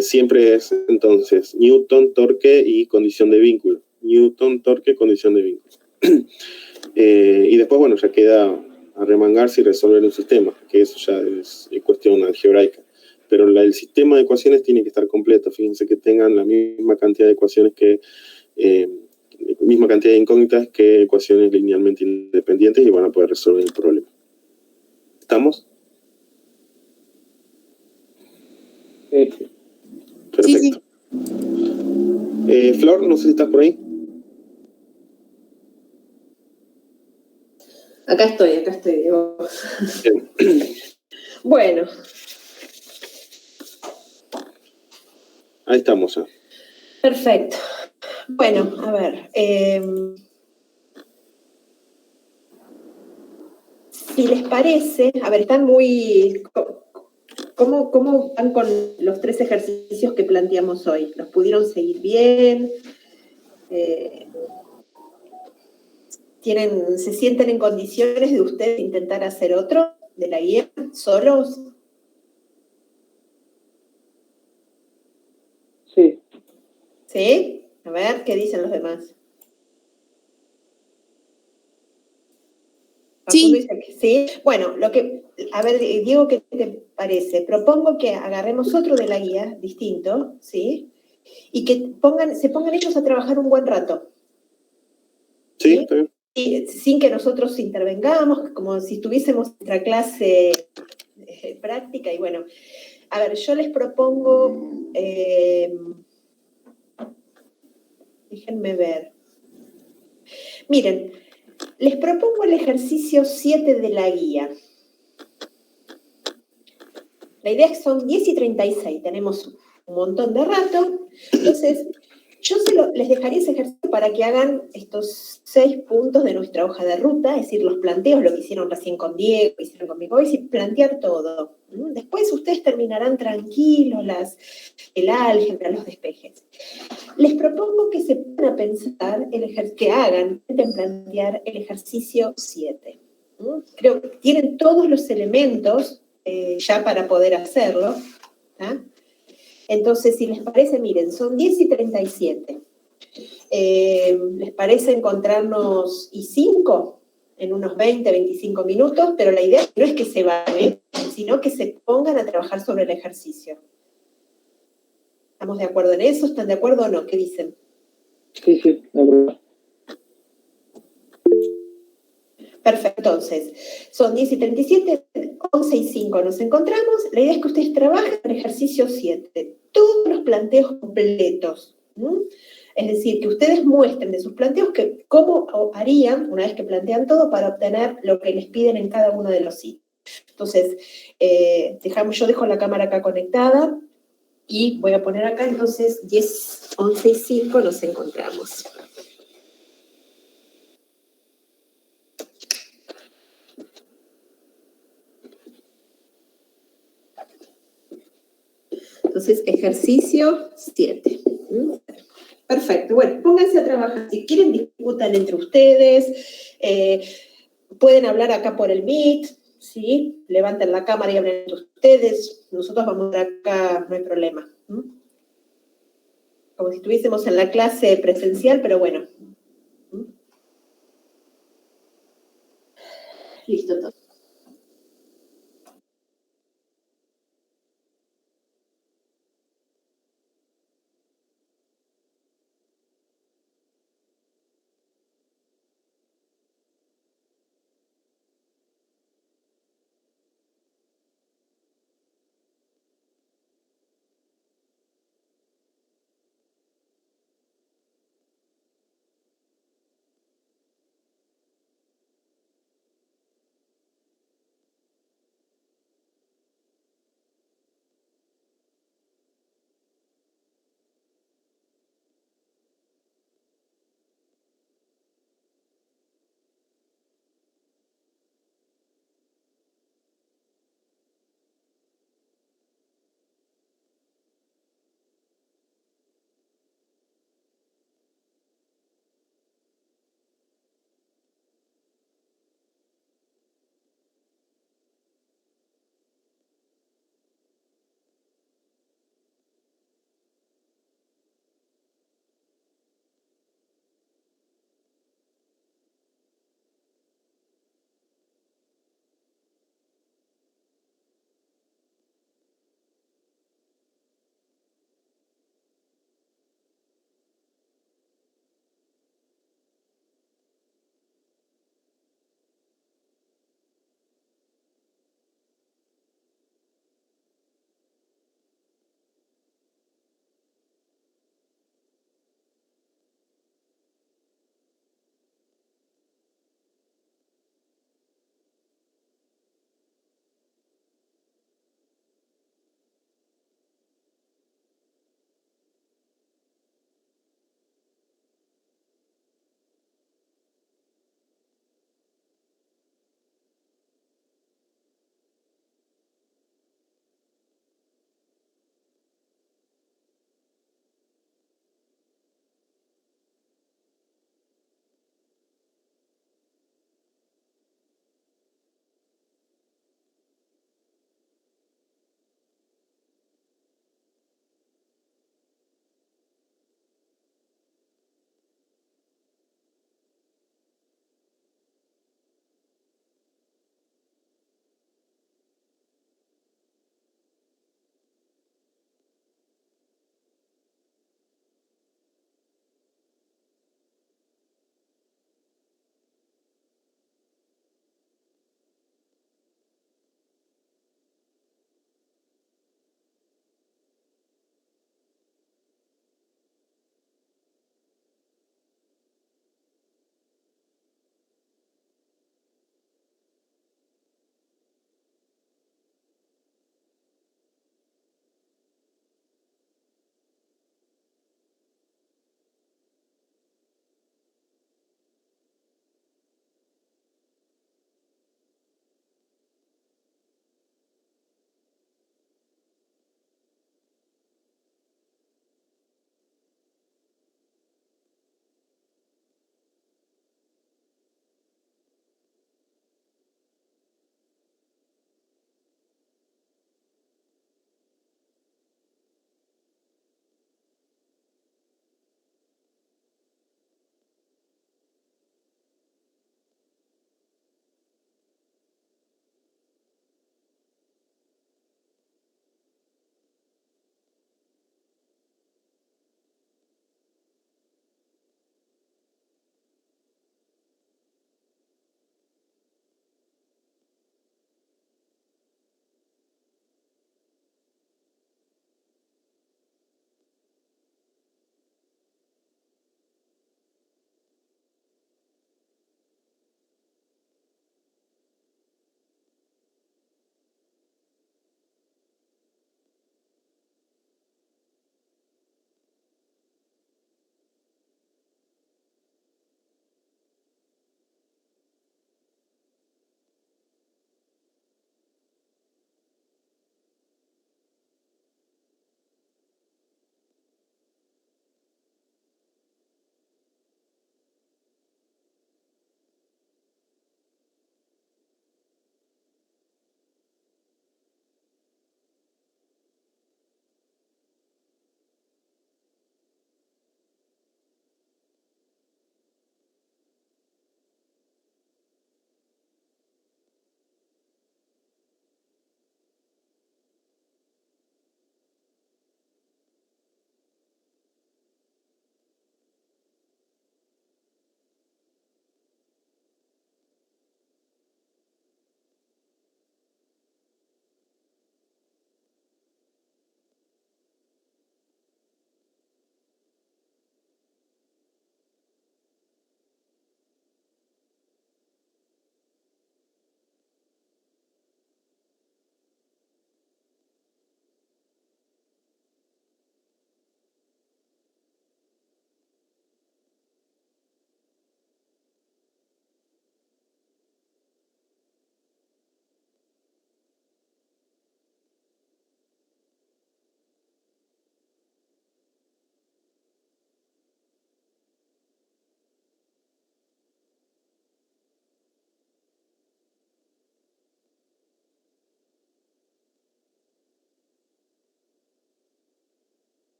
Siempre es entonces Newton, torque y condición de vínculo. Newton, torque, condición de vínculo. Y después, bueno, ya queda arremangarse y resolver un sistema, que eso ya es cuestión algebraica. Pero el sistema de ecuaciones tiene que estar completo. Fíjense que tengan la misma cantidad de ecuaciones misma cantidad de incógnitas que ecuaciones linealmente independientes, y van a poder resolver el problema. ¿Estamos? Sí. Perfecto. Sí. Flor, no sé si estás por ahí. Acá estoy, Diego. Bueno. Ahí estamos ya. Perfecto. Bueno, a ver. Si les parece, a ver, están muy... ¿Cómo van con los 3 ejercicios que planteamos hoy? ¿Los pudieron seguir bien? ¿Se sienten en condiciones de ustedes intentar hacer otro de la guía solos? Sí. ¿Sí? A ver, ¿qué dicen los demás? Sí. Dice que sí. Bueno, a ver, Diego, ¿qué te parece? Propongo que agarremos otro de la guía, distinto, ¿sí? Y que se pongan ellos a trabajar un buen rato. Sí, está bien. Y sin que nosotros intervengamos, como si tuviésemos nuestra clase práctica. Y bueno, a ver, yo les propongo, déjenme ver. Miren, les propongo el ejercicio 7 de la guía. La idea es que son 10:36, tenemos un montón de rato. Entonces, yo les dejaría ese ejercicio para que hagan estos 6 puntos de nuestra hoja de ruta, es decir, los planteos, lo que hicieron recién con Diego, lo hicieron conmigo, es decir, plantear todo. Después ustedes terminarán tranquilos el álgebra, los despejes. Les propongo que se pongan a pensar, que hagan, intenten plantear el ejercicio 7. Creo que tienen todos los elementos ya para poder hacerlo. ¿Ah? Entonces, si les parece, miren, son 10:37. ¿Les parece encontrarnos y 5 en unos 20, 25 minutos? Pero la idea no es que se vayan, sino que se pongan a trabajar sobre el ejercicio. ¿Estamos de acuerdo en eso? ¿Están de acuerdo o no? ¿Qué dicen? Sí, de acuerdo. Perfecto, entonces, son 10:37, 11:05 nos encontramos. La idea es que ustedes trabajen en el ejercicio 7, todos los planteos completos. Es decir, que ustedes muestren de sus planteos cómo harían, una vez que plantean todo, para obtener lo que les piden en cada uno de los sitios. Entonces, yo dejo la cámara acá conectada y voy a poner acá, entonces, 10, 11:05 nos encontramos. Entonces, ejercicio 7. Perfecto. Bueno, pónganse a trabajar. Si quieren, discutan entre ustedes. Pueden hablar acá por el Meet, ¿sí? Levanten la cámara y hablen entre ustedes. Nosotros vamos a estar acá, no hay problema. Como si estuviésemos en la clase presencial, pero bueno. Listo, todo.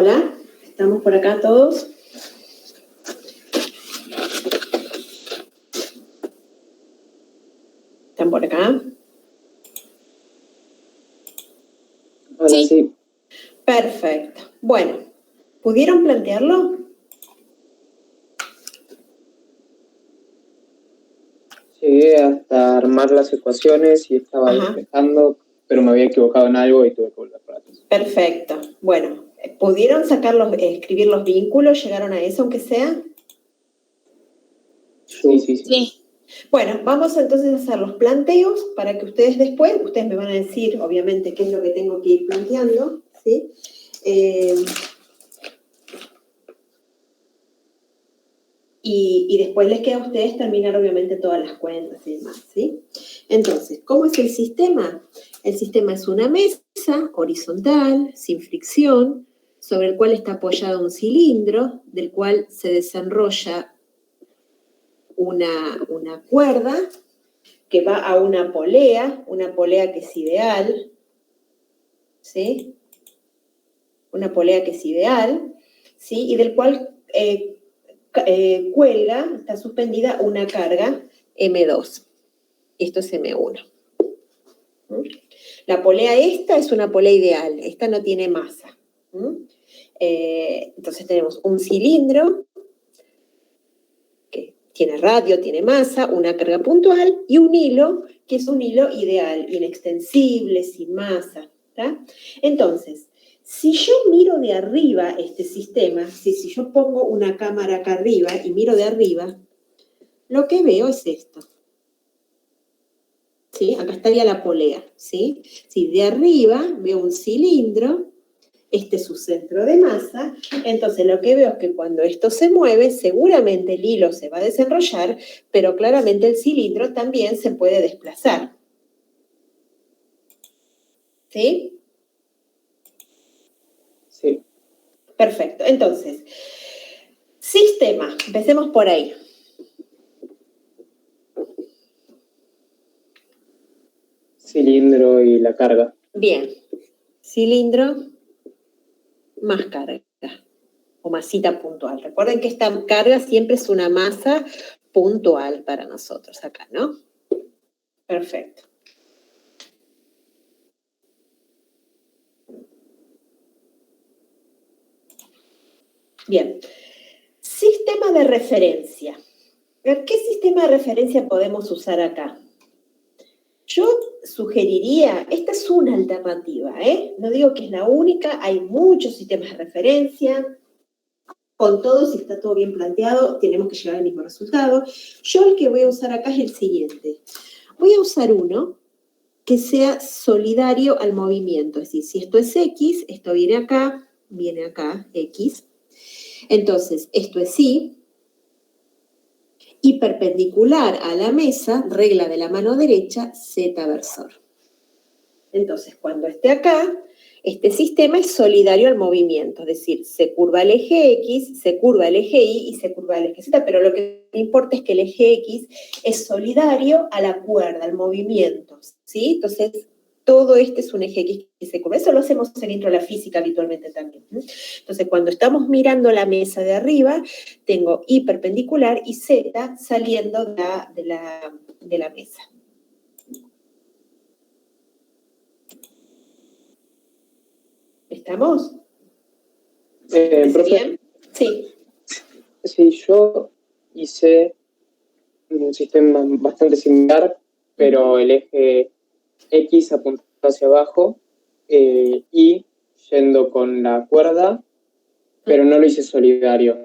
Hola, ¿estamos por acá todos? ¿Están por acá? Hola, Sí. sí. Perfecto. Bueno, ¿pudieron plantearlo? Llegué hasta armar las ecuaciones y estaba Ajá. despejando, pero me había equivocado en algo y tuve que volver para atrás. Perfecto. Bueno, ¿pudieron escribir los vínculos? ¿Llegaron a eso, aunque sea? Sí, sí, sí. Sí. Bueno, vamos entonces a hacer los planteos para que ustedes me van a decir, obviamente, qué es lo que tengo que ir planteando, ¿sí? Y después les queda a ustedes terminar, obviamente, todas las cuentas y demás, ¿sí? Entonces, ¿cómo es el sistema? El sistema es una mesa horizontal, sin fricción, sobre el cual está apoyado un cilindro, del cual se desenrolla una cuerda que va a una polea que es ideal, ¿sí? Una polea que es ideal, ¿sí? Y del cual cuelga, está suspendida una carga M2. Esto es M1. La polea esta es una polea ideal, esta no tiene masa. Entonces tenemos un cilindro que tiene radio, tiene masa, una carga puntual y un hilo que es un hilo ideal, inextensible, sin masa. ¿Tá? Entonces, si yo miro de arriba este sistema, si yo pongo una cámara acá arriba y miro de arriba, lo que veo es esto. ¿Sí? Acá estaría la polea. ¿Sí? Si de arriba veo un cilindro, este es su centro de masa, entonces lo que veo es que cuando esto se mueve, seguramente el hilo se va a desenrollar, pero claramente el cilindro también se puede desplazar. ¿Sí? Sí. Perfecto. Entonces, sistema. Empecemos por ahí. Cilindro y la carga. Bien. Cilindro más carga o masita puntual. Recuerden que esta carga siempre es una masa puntual para nosotros acá, ¿no? Perfecto. Bien. Sistema de referencia. ¿Qué sistema de referencia podemos usar acá? Yo sugeriría, esta es una alternativa, no digo que es la única, hay muchos sistemas de referencia, con todo, si está todo bien planteado, tenemos que llegar al mismo resultado. Yo el que voy a usar acá es el siguiente. Voy a usar uno que sea solidario al movimiento, es decir, si esto es X, esto viene acá, X. Entonces, esto es Y, y perpendicular a la mesa, regla de la mano derecha, Z versor. Entonces, cuando esté acá, este sistema es solidario al movimiento, es decir, se curva el eje X, se curva el eje Y y se curva el eje Z, pero lo que importa es que el eje X es solidario a la cuerda, al movimiento, ¿sí? Entonces, todo este es un eje X que se curva. Eso lo hacemos en intro a la física habitualmente también. Entonces, cuando estamos mirando la mesa de arriba, tengo Y perpendicular y Z saliendo de la mesa. ¿Estamos? Profe, ¿Bien? Sí. sí, yo hice un sistema bastante similar, pero el eje X apuntando hacia abajo y yendo con la cuerda, pero no lo hice solidario.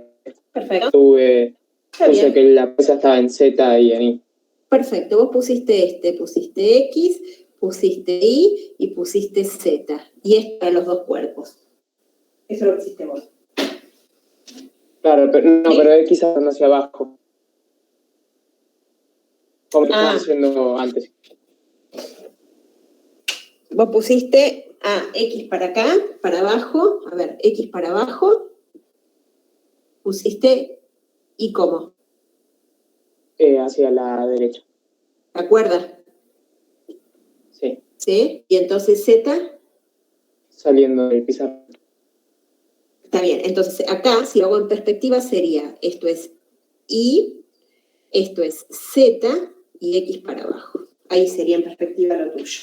Perfecto. Puse que la pieza estaba en Z y en Y. Perfecto, vos pusiste X, pusiste Y y pusiste Z. Y es para los dos cuerpos. Eso es lo que hiciste vos. Claro, pero, no, ¿sí? pero X apuntando hacia abajo. Como estaba haciendo antes. Vos pusiste X para acá, para abajo. A ver, X para abajo. Pusiste ¿Y cómo? Hacia la derecha. ¿Te acuerdas? Sí. ¿Sí? Y entonces Z. Saliendo del pizarrón. Está bien, entonces acá, si lo hago en perspectiva, sería, esto es Y, esto es Z y X para abajo. Ahí sería en perspectiva lo tuyo.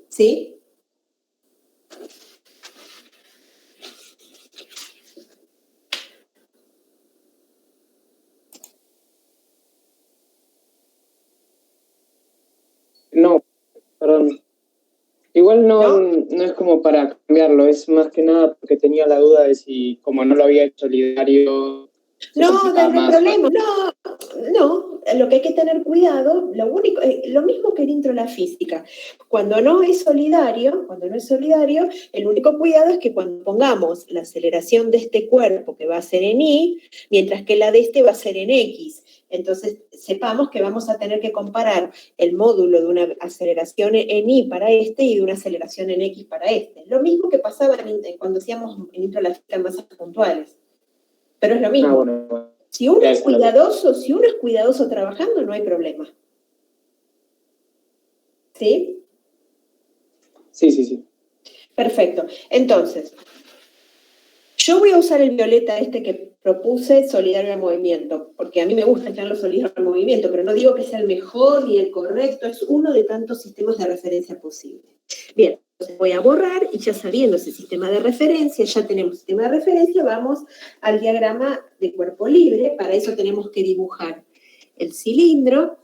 ¿Sí? No, perdón. Igual ¿No? no es como para cambiarlo, es más que nada porque tenía la duda de si, como no lo había hecho solidario, se No, complicaba no hay más. problema. No, lo que hay que tener cuidado, lo mismo que dentro de la física. Cuando no es solidario, el único cuidado es que cuando pongamos la aceleración de este cuerpo, que va a ser en Y, mientras que la de este va a ser en X. Entonces, sepamos que vamos a tener que comparar el módulo de una aceleración en Y para este y de una aceleración en X para este. Lo mismo que pasaba cuando hacíamos en intro la física en masas puntuales. Pero es lo mismo. Bueno. Si uno es cuidadoso trabajando, no hay problema. ¿Sí? Sí. Perfecto. Entonces, yo voy a usar el violeta que propuse, solidario al movimiento, porque a mí me gusta llamarlo solidario al movimiento, pero no digo que sea el mejor ni el correcto, es uno de tantos sistemas de referencia posibles. Bien, entonces voy a borrar y ya sabiendo ese sistema de referencia, ya tenemos sistema de referencia, vamos al diagrama de cuerpo libre. Para eso tenemos que dibujar el cilindro,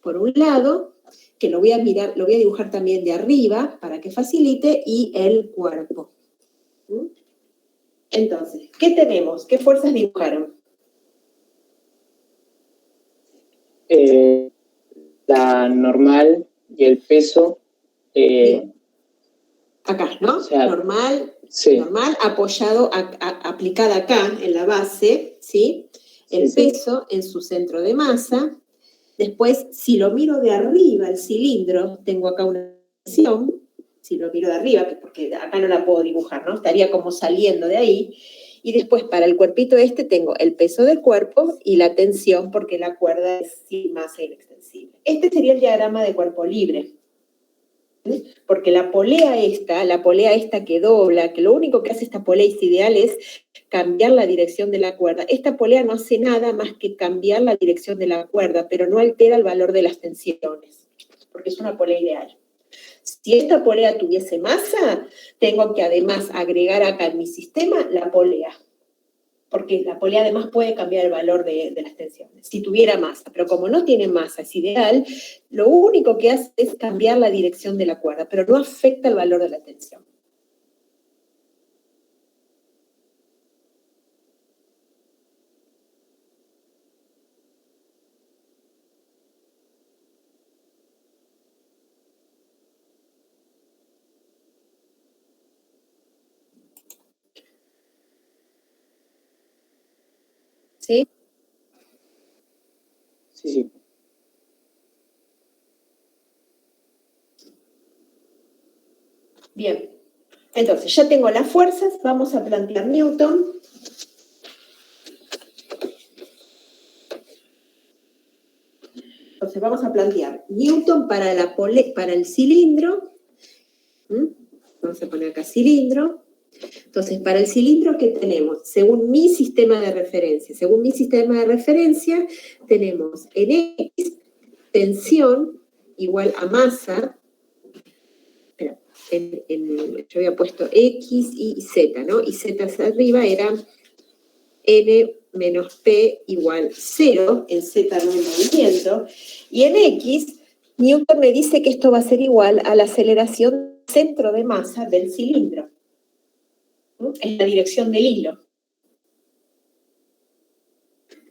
por un lado, que lo voy a dibujar también de arriba para que facilite, y el cuerpo. Entonces, ¿qué tenemos? ¿Qué fuerzas dibujaron? La normal y el peso. Acá, ¿no? O sea, normal sí. Apoyado, aplicada acá en la base, ¿sí? El peso en su centro de masa. Después, si lo miro de arriba, el cilindro, tengo acá una tensión. Si lo miro de arriba, porque acá no la puedo dibujar, ¿no? Estaría como saliendo de ahí. Y después, para el cuerpito tengo el peso del cuerpo y la tensión, porque la cuerda es sin masa inextensible. Este sería el diagrama de cuerpo libre. Porque la polea esta que dobla, que lo único que hace esta polea ideal es cambiar la dirección de la cuerda. Esta polea no hace nada más que cambiar la dirección de la cuerda, pero no altera el valor de las tensiones, porque es una polea ideal. Si esta polea tuviese masa, tengo que además agregar acá en mi sistema la polea, porque la polea además puede cambiar el valor de las tensiones, si tuviera masa. Pero como no tiene masa, es ideal, lo único que hace es cambiar la dirección de la cuerda, pero no afecta el valor de la tensión. ¿Sí? Sí. Bien. Entonces, ya tengo las fuerzas, vamos a plantear Newton. Entonces, vamos a plantear Newton para el cilindro. Vamos a poner acá cilindro. Entonces, para el cilindro, ¿qué tenemos? Según mi sistema de referencia. Tenemos en X tensión igual a masa. Espera, yo había puesto X y Z, ¿no? Y Z hacia arriba era N menos P igual 0, en Z no hay movimiento. Y en X, Newton me dice que esto va a ser igual a la aceleración centro de masa del cilindro. En la dirección del hilo.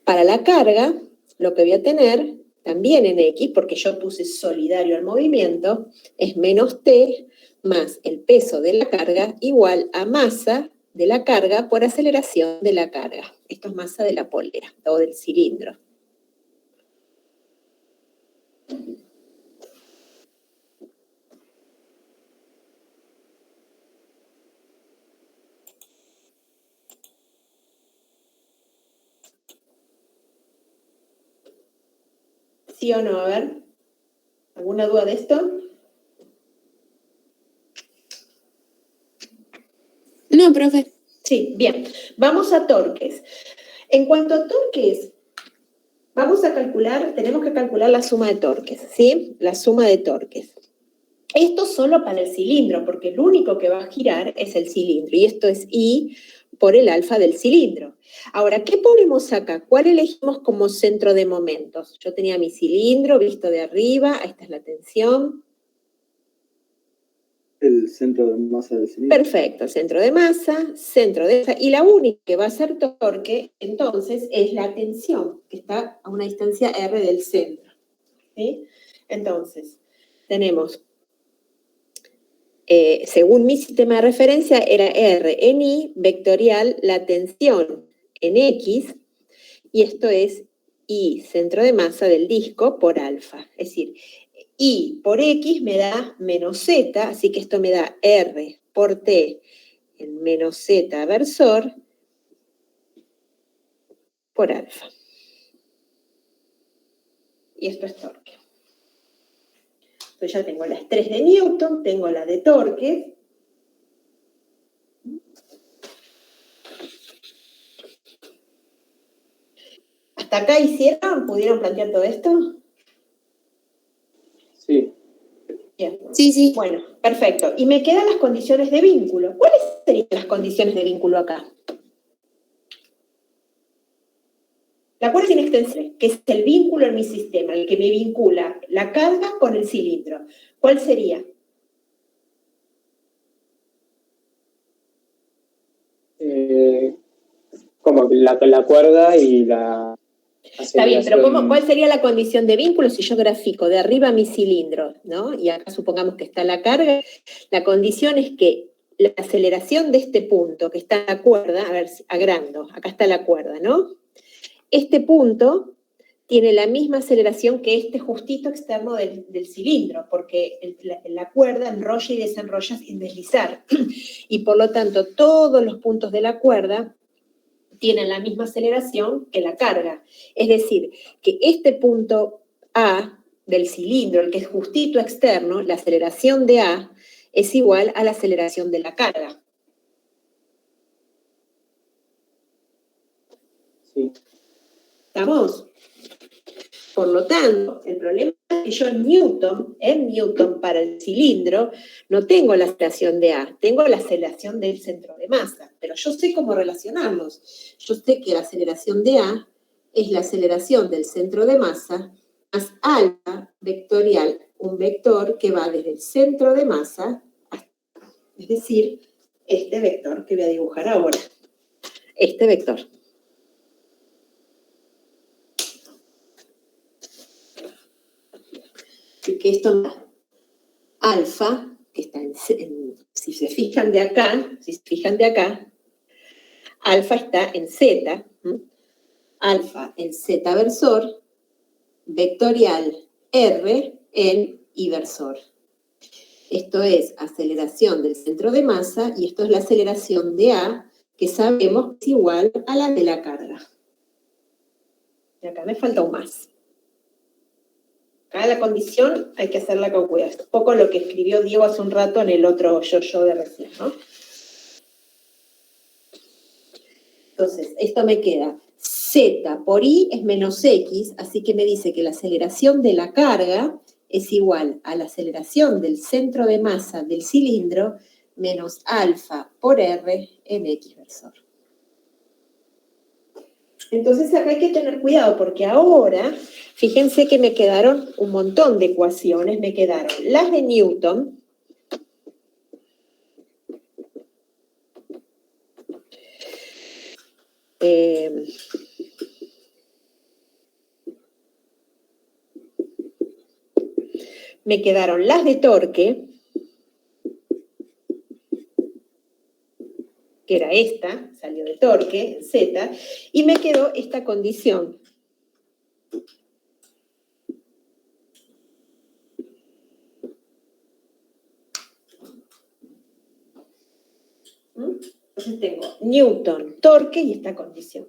Para la carga, lo que voy a tener, también en X, porque yo puse solidario al movimiento, es menos T más el peso de la carga igual a masa de la carga por aceleración de la carga. Esto es masa de la polea o del cilindro. ¿Sí o no? A ver, ¿alguna duda de esto? profe. Sí, bien. Vamos a torques. En cuanto a torques, tenemos que calcular la suma de torques, ¿sí? La suma de torques. Esto solo para el cilindro, porque el único que va a girar es el cilindro, y esto es I por el alfa del cilindro. Ahora, ¿qué ponemos acá? ¿Cuál elegimos como centro de momentos? Yo tenía mi cilindro visto de arriba, esta es la tensión. El centro de masa del cilindro. Perfecto, centro de masa, y la única que va a ser torque, entonces, es la tensión, que está a una distancia R del centro. ¿Sí? Entonces, tenemos, según mi sistema de referencia, era R en I, vectorial, la tensión en X, y esto es I, centro de masa del disco, por alfa. Es decir, I por X me da menos Z, así que esto me da R por T en menos Z versor por alfa. Y esto es torque. Entonces ya tengo las 3 de Newton, tengo la de torque. ¿Hasta acá pudieron plantear todo esto? Sí. Bien. Sí. Bueno, perfecto. Y me quedan las condiciones de vínculo. ¿Cuáles serían las condiciones de vínculo acá? La cuerda sin extensión, que es el vínculo en mi sistema, el que me vincula la carga con el cilindro. ¿Cuál sería? Como la cuerda y la... Está bien, pero ¿cuál sería la condición de vínculo si yo grafico de arriba mi cilindro, ¿no? Y acá supongamos que está la carga. La condición es que la aceleración de este punto, que está en la cuerda, a ver, agrando, acá está la cuerda, ¿no? Este punto tiene la misma aceleración que este justito externo del cilindro, porque la cuerda enrolla y desenrolla sin deslizar. Y por lo tanto, todos los puntos de la cuerda tienen la misma aceleración que la carga. Es decir, que este punto A del cilindro, el que es justito externo, la aceleración de A es igual a la aceleración de la carga. Sí. ¿Estamos? Por lo tanto, el problema es que yo en Newton para el cilindro, no tengo la aceleración de A, tengo la aceleración del centro de masa, pero yo sé cómo relacionarlos. Yo sé que la aceleración de A es la aceleración del centro de masa más alfa vectorial, un vector que va desde el centro de masa hasta, es decir, este vector que voy a dibujar ahora. Este vector. Que esto da alfa, que está si se fijan de acá, alfa está en Z, alfa en Z versor, vectorial R en I versor. Esto es aceleración del centro de masa y esto es la aceleración de A, que sabemos que es igual a la de la carga. Y acá me falta un más. Acá la condición hay que hacerla con cuidado. Es un poco lo que escribió Diego hace un rato en el otro yo de recién, ¿no? Entonces, esto me queda Z por I es menos X, así que me dice que la aceleración de la carga es igual a la aceleración del centro de masa del cilindro menos alfa por R en X versor. Entonces acá hay que tener cuidado porque ahora, fíjense que me quedaron un montón de ecuaciones, me quedaron las de Newton, me quedaron las de torque, que era esta, salió de torque, Z, y me quedó esta condición. Entonces tengo Newton, torque y esta condición.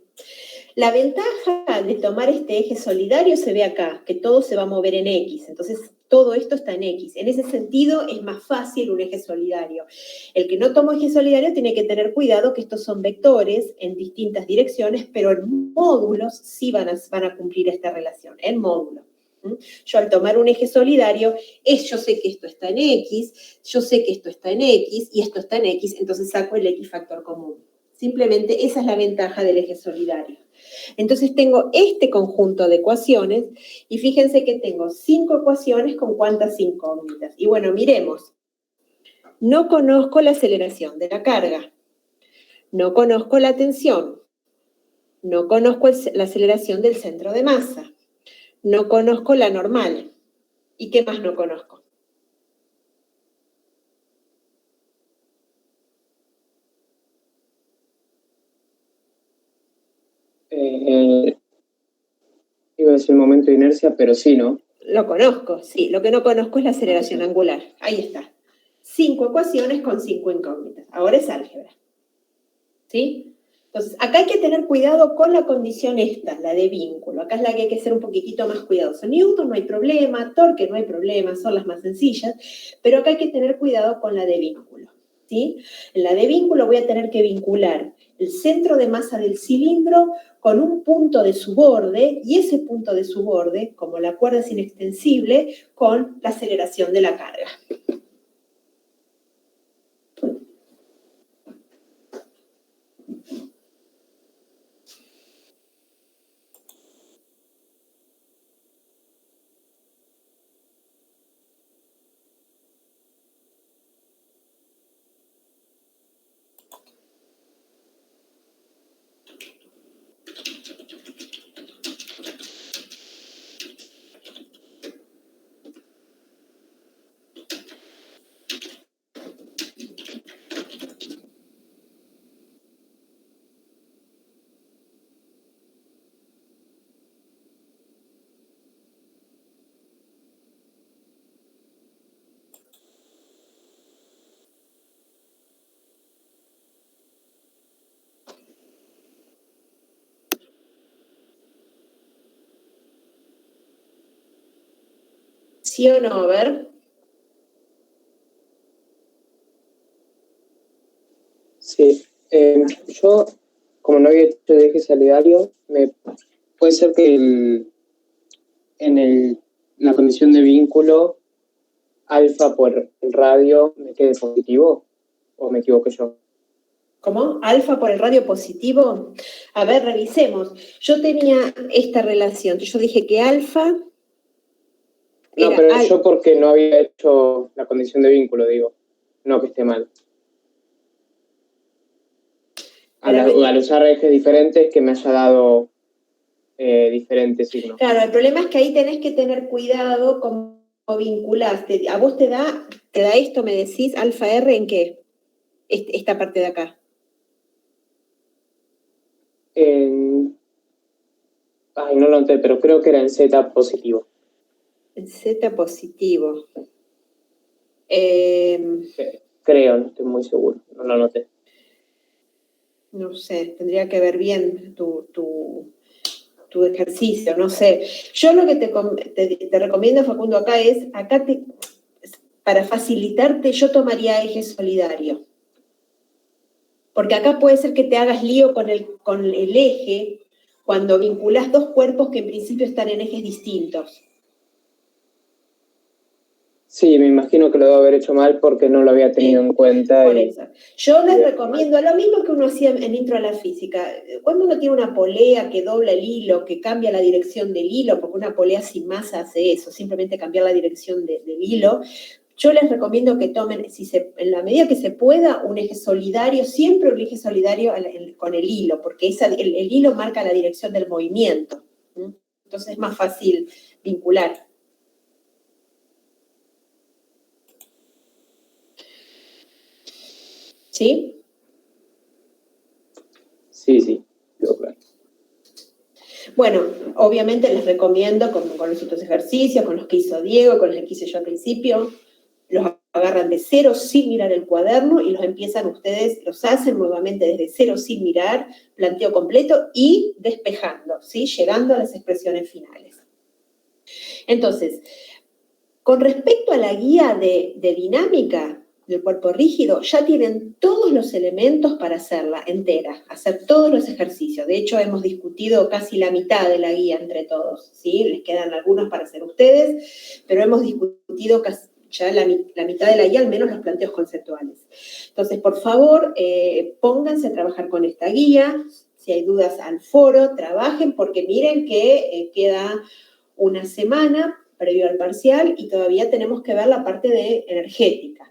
La ventaja de tomar este eje solidario se ve acá, que todo se va a mover en X. Entonces, todo esto está en X. En ese sentido es más fácil un eje solidario. El que no toma eje solidario tiene que tener cuidado que estos son vectores en distintas direcciones, pero en módulos sí van a cumplir esta relación, en módulo. Yo al tomar un eje solidario, yo sé que esto está en X, yo sé que esto está en X y esto está en X, entonces saco el X factor común. Simplemente esa es la ventaja del eje solidario. Entonces tengo este conjunto de ecuaciones y fíjense que tengo 5 ecuaciones con cuántas incógnitas. Y bueno, miremos. No conozco la aceleración de la carga. No conozco la tensión. No conozco la aceleración del centro de masa. No conozco la normal. ¿Y qué más no conozco? Iba a decir momento de inercia, pero sí, ¿no? Lo conozco, sí. Lo que no conozco es la aceleración angular. Ahí está. 5 ecuaciones con 5 incógnitas. Ahora es álgebra. ¿Sí? Entonces, acá hay que tener cuidado con la condición esta, la de vínculo. Acá es la que hay que ser un poquitito más cuidadoso. Newton no hay problema, Torque no hay problema, son las más sencillas, pero acá hay que tener cuidado con la de vínculo. ¿Sí? En la de vínculo voy a tener que vincular el centro de masa del cilindro con un punto de su borde, y ese punto de su borde, como la cuerda es inextensible, con la aceleración de la carga. ¿Sí o no? A ver. Sí. Yo, como no había hecho de eje solidario, puede ser que la condición de vínculo alfa por el radio me quede positivo, ¿o me equivoco yo? ¿Cómo? ¿Alfa por el radio positivo? A ver, revisemos. Yo tenía esta relación. Yo dije que alfa... No, pero yo porque no había hecho la condición de vínculo, digo. No que esté mal. Al usar ejes diferentes, que me haya dado diferentes signos. Claro, el problema es que ahí tenés que tener cuidado cómo vinculaste. ¿A vos te da esto, me decís, alfa R en qué? Esta parte de acá. No lo noté, pero creo que era en Z positivo. En Z positivo. Creo, no estoy muy seguro, no lo noté. No sé, tendría que ver bien tu ejercicio, no sé. Yo lo que te recomiendo, Facundo, acá es, para facilitarte, yo tomaría eje solidario. Porque acá puede ser que te hagas lío con el eje cuando vinculás dos cuerpos que en principio están en ejes distintos. Sí, me imagino que lo debo haber hecho mal porque no lo había tenido en cuenta. Por eso. Yo les recomiendo lo mismo que uno hacía en Intro a la Física. Cuando uno tiene una polea que dobla el hilo, que cambia la dirección del hilo, porque una polea sin masa hace eso, simplemente cambiar la dirección del hilo, yo les recomiendo que tomen, en la medida que se pueda, un eje solidario, siempre un eje solidario con el hilo, porque el hilo marca la dirección del movimiento. Entonces es más fácil vincular. ¿Sí? Sí, claro. Bueno, obviamente les recomiendo con los otros ejercicios, con los que hizo Diego, con los que hice yo al principio, los agarran de cero sin mirar el cuaderno y los hacen nuevamente desde cero sin mirar, planteo completo y despejando, ¿sí? Llegando a las expresiones finales. Entonces, Con respecto a la guía de dinámica del cuerpo rígido, ya tienen todos los elementos para hacerla entera, hacer todos los ejercicios. De hecho, hemos discutido casi la mitad de la guía entre todos, ¿sí? Les quedan algunos para hacer ustedes, pero hemos discutido casi ya la mitad de la guía, al menos los planteos conceptuales. Entonces, por favor, pónganse a trabajar con esta guía. Si hay dudas al foro, trabajen, porque miren que queda una semana previo al parcial y todavía tenemos que ver la parte de energética.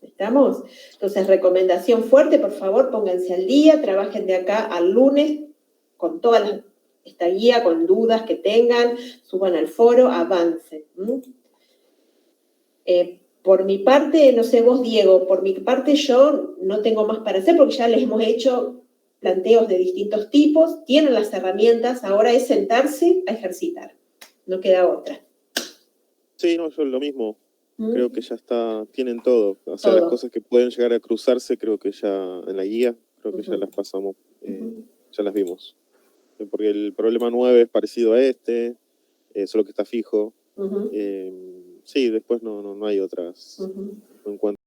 ¿Estamos? Entonces, recomendación fuerte, por favor, pónganse al día, trabajen de acá al lunes con toda esta guía, con dudas que tengan, suban al foro, avancen. Por mi parte, no sé vos, Diego, por mi parte yo no tengo más para hacer porque ya les hemos hecho planteos de distintos tipos, tienen las herramientas, ahora es sentarse a ejercitar, no queda otra. Sí, no, yo lo mismo. Creo que ya está, tienen todo. O sea, las cosas que pueden llegar a cruzarse, creo que ya en la guía, creo que ya las pasamos, ya las vimos. Porque el problema 9 es parecido a este, solo que está fijo. Sí, después no hay otras. No encuentro.